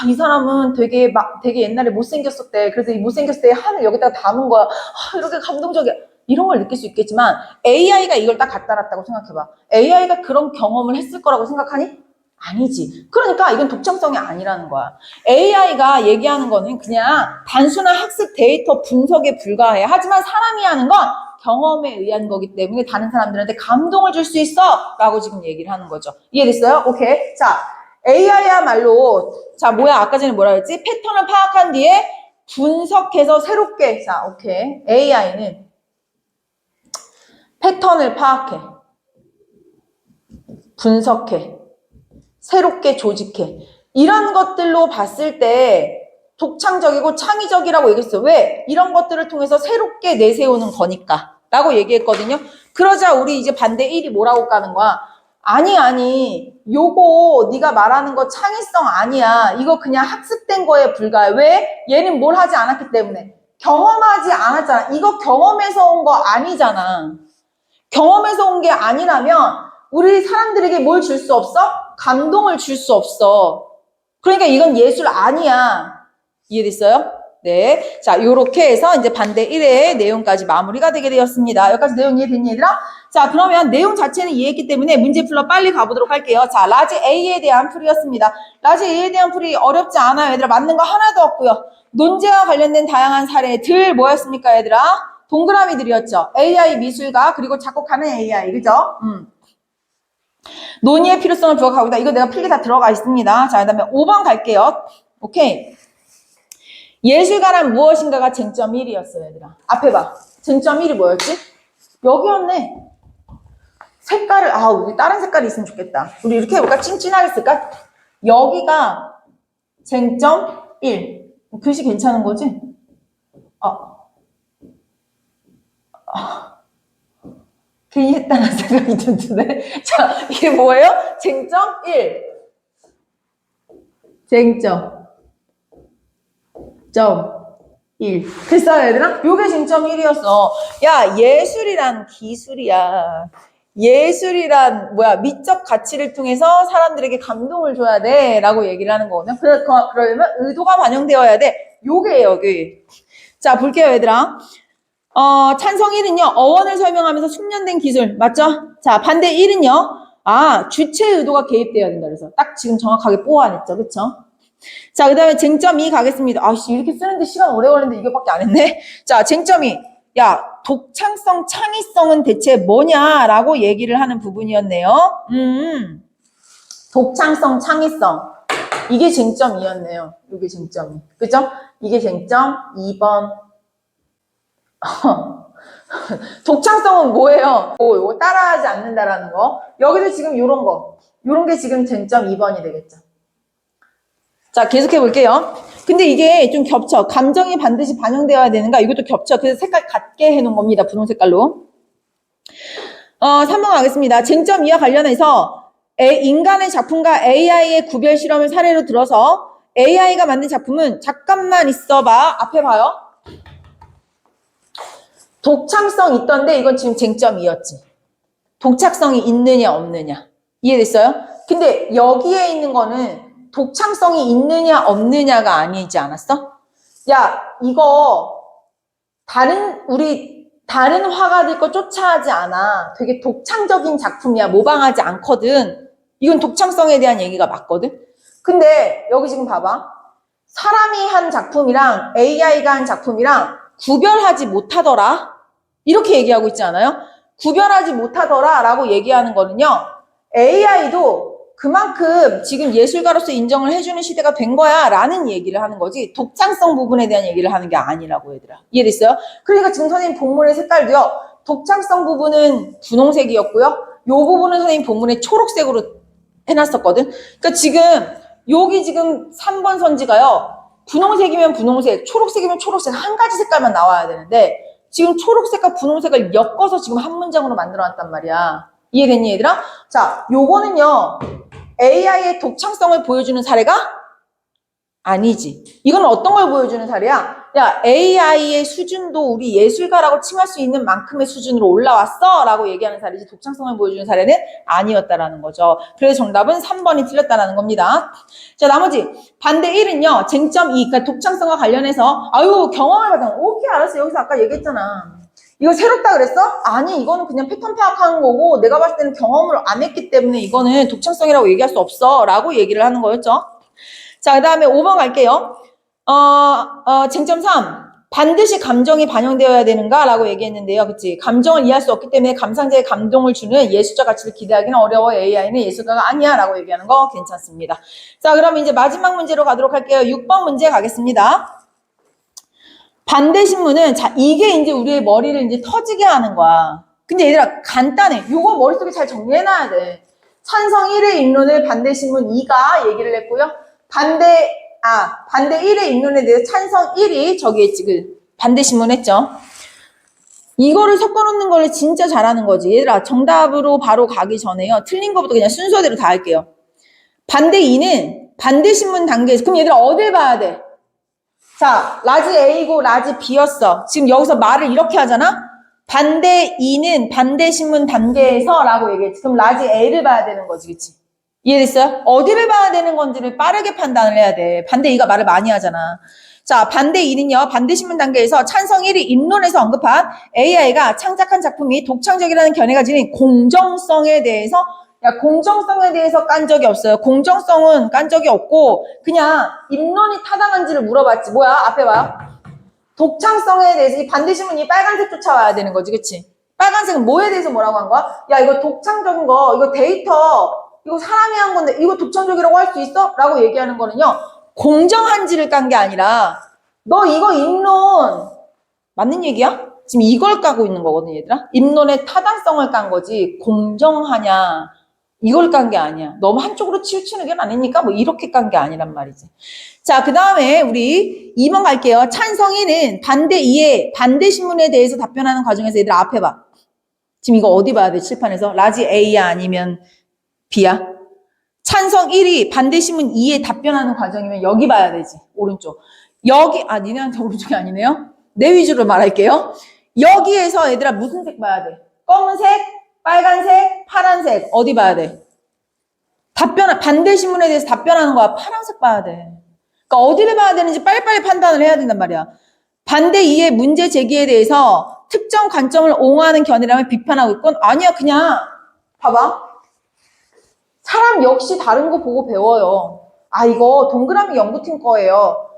이 사람은 되게 옛날에 못생겼었대. 그래서 이 못생겼을 때 하늘 여기다가 담은 거야. 이렇게 감동적이야. 이런 걸 느낄 수 있겠지만 AI가 이걸 딱 갖다 놨다고 생각해봐. AI가 그런 경험을 했을 거라고 생각하니? 아니지. 그러니까 이건 독창성이 아니라는 거야. AI가 얘기하는 거는 그냥 단순한 학습 데이터 분석에 불과해. 하지만 사람이 하는 건 경험에 의한 거기 때문에 다른 사람들한테 감동을 줄 수 있어 라고 지금 얘기를 하는 거죠. 이해됐어요? 오케이. 자, AI야말로 아까 전에 뭐라 그랬지? 패턴을 파악한 뒤에 분석해서 새롭게 오케이. AI는 패턴을 파악해, 분석해, 새롭게 조직해. 이런 것들로 봤을 때 독창적이고 창의적이라고 얘기했어요. 왜? 이런 것들을 통해서 새롭게 내세우는 거니까 라고 얘기했거든요. 그러자 우리 이제 반대 1이 뭐라고 까는 거야? 아니 요거 네가 말하는 거 창의성 아니야. 이거 그냥 학습된 거에 불과해. 왜? 얘는 뭘 하지 않았기 때문에. 경험하지 않았잖아. 이거 경험에서 온 거 아니잖아. 경험에서 온 게 아니라면 우리 사람들에게 뭘 줄 수 없어? 감동을 줄 수 없어. 그러니까 이건 예술 아니야. 이해됐어요? 네. 자, 요렇게 해서 이제 반대 1의 내용까지 마무리가 되게 되었습니다. 여기까지 내용 이해됐니, 얘들아? 자, 그러면 내용 자체는 이해했기 때문에 문제 풀러 빨리 가보도록 할게요. 자, 라지 A에 대한 풀이였습니다. 라지 A에 대한 풀이 어렵지 않아요, 얘들아. 맞는 거 하나도 없고요. 논제와 관련된 다양한 사례들 뭐였습니까, 얘들아? 동그라미들이었죠. AI 미술가, 그리고 작곡하는 AI, 그죠? 논의의 필요성을 부각하고 있다. 이거 내가 필기 다 들어가 있습니다. 자, 그 다음에 5번 갈게요. 오케이. 예술가란 무엇인가가 쟁점 1이었어요, 얘들아. 앞에 봐. 쟁점 1이 뭐였지? 여기였네. 색깔을, 우리 다른 색깔이 있으면 좋겠다. 우리 이렇게 해볼까? 찐찐하게 쓸까? 여기가 쟁점 1. 글씨 괜찮은 거지? 괜히 했다는 생각이 좀 드네. 자, 이게 뭐예요? 쟁점 1. 쟁점. 점 1. 됐어요, 얘들아? 요게 쟁점 1이었어. 야, 예술이란 기술이야. 예술이란 미적 가치를 통해서 사람들에게 감동을 줘야 돼 라고 얘기를 하는 거거든요. 그러려면 의도가 반영되어야 돼. 요게 여기. 자, 볼게요, 얘들아. 찬성 1은요, 어원을 설명하면서 숙련된 기술. 맞죠? 자, 반대 1은요, 주체 의도가 개입되어야 된다. 그래서 딱 지금 정확하게 뽑아냈죠. 그쵸? 자, 그 다음에 쟁점 2 가겠습니다. 이렇게 쓰는데 시간 오래 걸리는데 이거밖에 안 했네? 자, 쟁점 2. 야, 독창성, 창의성은 대체 뭐냐라고 얘기를 하는 부분이었네요. 독창성, 창의성. 이게 쟁점이었네요. 이게 쟁점이. 그죠? 이게 쟁점 2번. 독창성은 뭐예요? 요거 따라하지 않는다라는 거. 여기서 지금 요런 거. 요런 게 지금 쟁점 2번이 되겠죠. 자, 계속해 볼게요. 근데 이게 좀 겹쳐. 감정이 반드시 반영되어야 되는가? 이것도 겹쳐. 그래서 색깔 같게 해놓은 겁니다. 분홍 색깔로. 3번 가겠습니다. 쟁점 2와 관련해서 인간의 작품과 AI의 구별 실험을 사례로 들어서 AI가 만든 작품은 잠깐만 있어봐. 앞에 봐요. 독창성 있던데 이건 지금 쟁점 2였지. 독창성이 있느냐 없느냐. 이해됐어요? 근데 여기에 있는 거는 독창성이 있느냐 없느냐가 아니지 않았어? 야, 이거 다른 화가들 거 쫓아하지 않아. 되게 독창적인 작품이야. 모방하지 않거든. 이건 독창성에 대한 얘기가 맞거든. 근데 여기 지금 봐봐. 사람이 한 작품이랑 AI가 한 작품이랑 구별하지 못하더라. 이렇게 얘기하고 있지 않아요? 구별하지 못하더라 라고 얘기하는 거는요. AI도 그만큼 지금 예술가로서 인정을 해주는 시대가 된 거야 라는 얘기를 하는 거지 독창성 부분에 대한 얘기를 하는 게 아니라고 얘들아. 이해됐어요? 그러니까 지금 선생님 본문의 색깔도요. 독창성 부분은 분홍색이었고요. 요 부분은 선생님 본문에 초록색으로 해놨었거든. 그러니까 지금 여기 지금 3번 선지가요. 분홍색이면 분홍색, 초록색이면 초록색 한 가지 색깔만 나와야 되는데 지금 초록색과 분홍색을 엮어서 지금 한 문장으로 만들어놨단 말이야. 이해됐니 얘들아? 자, 요거는요. AI의 독창성을 보여주는 사례가 아니지. 이건 어떤 걸 보여주는 사례야? 야, AI의 수준도 우리 예술가라고 칭할 수 있는 만큼의 수준으로 올라왔어 라고 얘기하는 사례지 독창성을 보여주는 사례는 아니었다라는 거죠. 그래서 정답은 3번이 틀렸다라는 겁니다. 자, 나머지 반대 1은요. 쟁점 2, 그러니까 독창성과 관련해서 아유 경험을 받아. 오케이 알았어. 여기서 아까 얘기했잖아. 이거 새롭다 그랬어? 아니 이거는 그냥 패턴 파악하는 거고 내가 봤을 때는 경험을 안 했기 때문에 이거는 독창성이라고 얘기할 수 없어 라고 얘기를 하는 거였죠. 자, 그 다음에 5번 갈게요. 쟁점 3. 반드시 감정이 반영되어야 되는가? 라고 얘기했는데요. 그치? 감정을 이해할 수 없기 때문에 감상자의 감동을 주는 예술적 가치를 기대하기는 어려워. AI는 예술가가 아니야. 라고 얘기하는 거 괜찮습니다. 자, 그럼 이제 마지막 문제로 가도록 할게요. 6번 문제 가겠습니다. 반대 신문은, 자, 이게 이제 우리의 머리를 이제 터지게 하는 거야. 근데 얘들아, 간단해. 요거 머릿속에 잘 정리해놔야 돼. 찬성 1의 입론을 반대 신문 2가 얘기를 했고요. 반대 1의 입론에 대해서 찬성 1이 저기에 지금 반대 신문 했죠. 이거를 섞어놓는 걸 진짜 잘하는 거지. 얘들아, 정답으로 바로 가기 전에요. 틀린 거부터 그냥 순서대로 다 할게요. 반대 2는 반대 신문 단계에서, 그럼 얘들아, 어딜 봐야 돼? 자, 라지 A고 라지 B였어. 지금 여기서 말을 이렇게 하잖아? 반대 2는 반대 신문 단계에서 라고 얘기했지. 그럼 라지 A를 봐야 되는 거지, 그치? 이해됐어요? 어디를 봐야 되는 건지를 빠르게 판단을 해야 돼. 반대 2가 말을 많이 하잖아. 자, 반대 2는요. 반대 신문 단계에서 찬성 1이 입론에서 언급한 AI가 창작한 작품이 독창적이라는 견해가 지닌 공정성에 대해서 공정성에 대해서 깐 적이 없어요. 공정성은 깐 적이 없고 그냥 입론이 타당한지를 물어봤지. 뭐야? 앞에 봐요. 독창성에 대해서 이 반대 신문이 빨간색 쫓아와야 되는 거지. 그치? 빨간색은 뭐에 대해서 뭐라고 한 거야? 야, 이거 독창적인 거, 이거 데이터, 이거 사람이 한 건데 이거 독창적이라고 할 수 있어? 라고 얘기하는 거는요. 공정한지를 깐 게 아니라 너 이거 입론 맞는 얘기야? 지금 이걸 까고 있는 거거든 얘들아. 입론의 타당성을 깐 거지 공정하냐 이걸 깐 게 아니야. 너무 한쪽으로 치우치는 게 아니니까 뭐 이렇게 깐 게 아니란 말이지. 자, 그 다음에 우리 2번 갈게요. 찬성 1은 반대 2의 반대 신문에 대해서 답변하는 과정에서 얘들아 앞에 봐. 지금 이거 어디 봐야 돼? 칠판에서 라지 A야 아니면 B야? 찬성 1이 반대 신문 2에 답변하는 과정이면 여기 봐야 되지. 오른쪽. 여기 니네한테 오른쪽이 아니네요. 내 위주로 말할게요. 여기에서 얘들아 무슨 색 봐야 돼? 검은색, 빨간색, 파란색 어디 봐야 돼? 반대 신문에 대해서 답변하는 거야. 파란색 봐야 돼. 그러니까 어디를 봐야 되는지 빨리빨리 판단을 해야 된단 말이야. 반대 2의 문제 제기에 대해서 특정 관점을 옹호하는 견해라면 비판하고 있건 아니야. 그냥 봐봐. 사람 역시 다른 거 보고 배워요. 이거 동그라미 연구팀 거예요.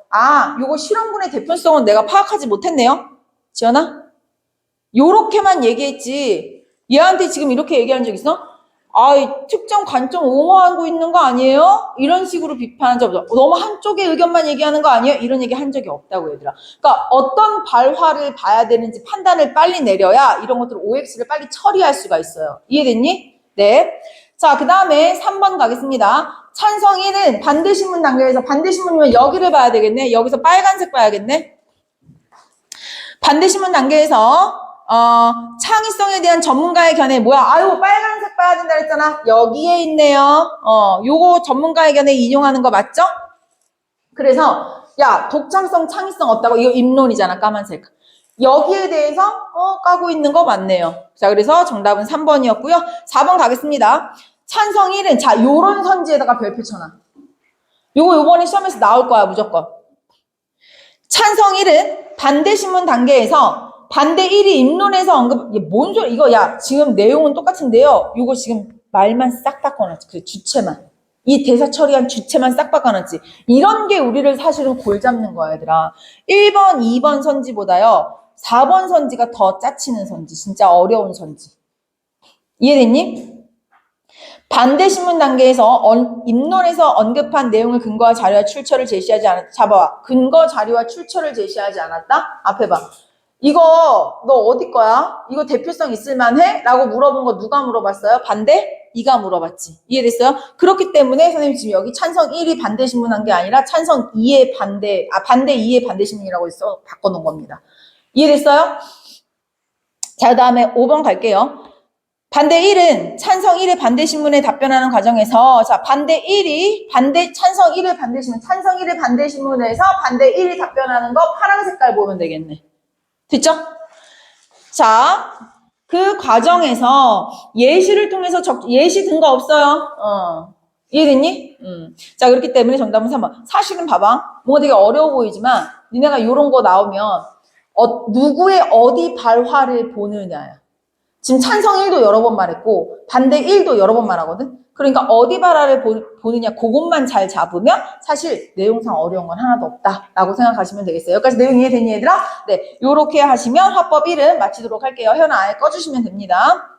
요거 실험군의 대표성은 내가 파악하지 못했네요. 지연아? 요렇게만 얘기했지. 얘한테 지금 이렇게 얘기한 적 있어? 아이, 특정 관점 옹호하고 있는 거 아니에요? 이런 식으로 비판한 적 없어. 너무 한쪽의 의견만 얘기하는 거 아니에요? 이런 얘기 한 적이 없다고 얘들아. 그러니까 어떤 발화를 봐야 되는지 판단을 빨리 내려야 이런 것들 OX를 빨리 처리할 수가 있어요. 이해됐니? 네. 자, 그 다음에 3번 가겠습니다. 찬성 1은 반대신문 단계에서 반대신문이면 여기를 봐야 되겠네. 여기서 빨간색 봐야겠네. 반대신문 단계에서 창의성에 대한 전문가의 견해 뭐야? 아유, 빨간색 봐야 된다 그랬잖아. 여기에 있네요. 요거 전문가의 견해 인용하는 거 맞죠? 그래서 야, 독창성, 창의성 없다고 이거 입론이잖아. 까만색. 여기에 대해서 까고 있는 거 맞네요. 자, 그래서 정답은 3번이었고요. 4번 가겠습니다. 찬성 1은 자, 요런 선지에다가 별표 쳐놔. 요거 요번에 시험에서 나올 거야, 무조건. 찬성 1은 반대신문 단계에서 반대 1이 입론에서 언급, 이게 뭔 소리, 이거, 야, 지금 내용은 똑같은데요. 이거 지금 말만 싹 바꿔놨지. 그 주체만. 이 대사 처리한 주체만 싹 바꿔놨지. 이런 게 우리를 사실은 골 잡는 거야, 얘들아. 1번, 2번 선지보다요. 4번 선지가 더 짜치는 선지. 진짜 어려운 선지. 이해됐니? 반대신문 단계에서 입론에서 언급한 내용을 근거와 자료와 출처를 제시하지 않았다. 잡아와. 근거, 자료와 출처를 제시하지 않았다? 앞에 봐. 이거 너 어디 거야? 이거 대표성 있을만해? 라고 물어본 거 누가 물어봤어요? 반대? 이가 물어봤지. 이해됐어요? 그렇기 때문에 선생님 지금 여기 찬성 1이 반대신문한 게 아니라 찬성 2의 반대 2의 반대신문이라고 해서 바꿔놓은 겁니다. 이해됐어요? 자, 그 다음에 5번 갈게요. 반대 1은 찬성 1의 반대신문에 답변하는 과정에서 자, 반대 1이 찬성 1의 반대신문, 찬성 1의 반대신문에서 반대 1이 답변하는 거 파란 색깔 보면 되겠네. 됐죠? 자, 그 과정에서 예시를 통해서 예시 든 거 없어요? 이해됐니? 자, 그렇기 때문에 정답은 3번. 사실은 봐봐. 뭔가 되게 어려워 보이지만 니네가 이런 거 나오면 누구의 어디 발화를 보느냐야. 지금 찬성 1도 여러 번 말했고 반대 1도 여러 번 말하거든. 그러니까 어디 발화를 보느냐 그것만 잘 잡으면 사실 내용상 어려운 건 하나도 없다라고 생각하시면 되겠어요. 여기까지 내용 이해되니 얘들아? 네, 요렇게 하시면 화법 1은 마치도록 할게요. 현아 아예 꺼주시면 됩니다.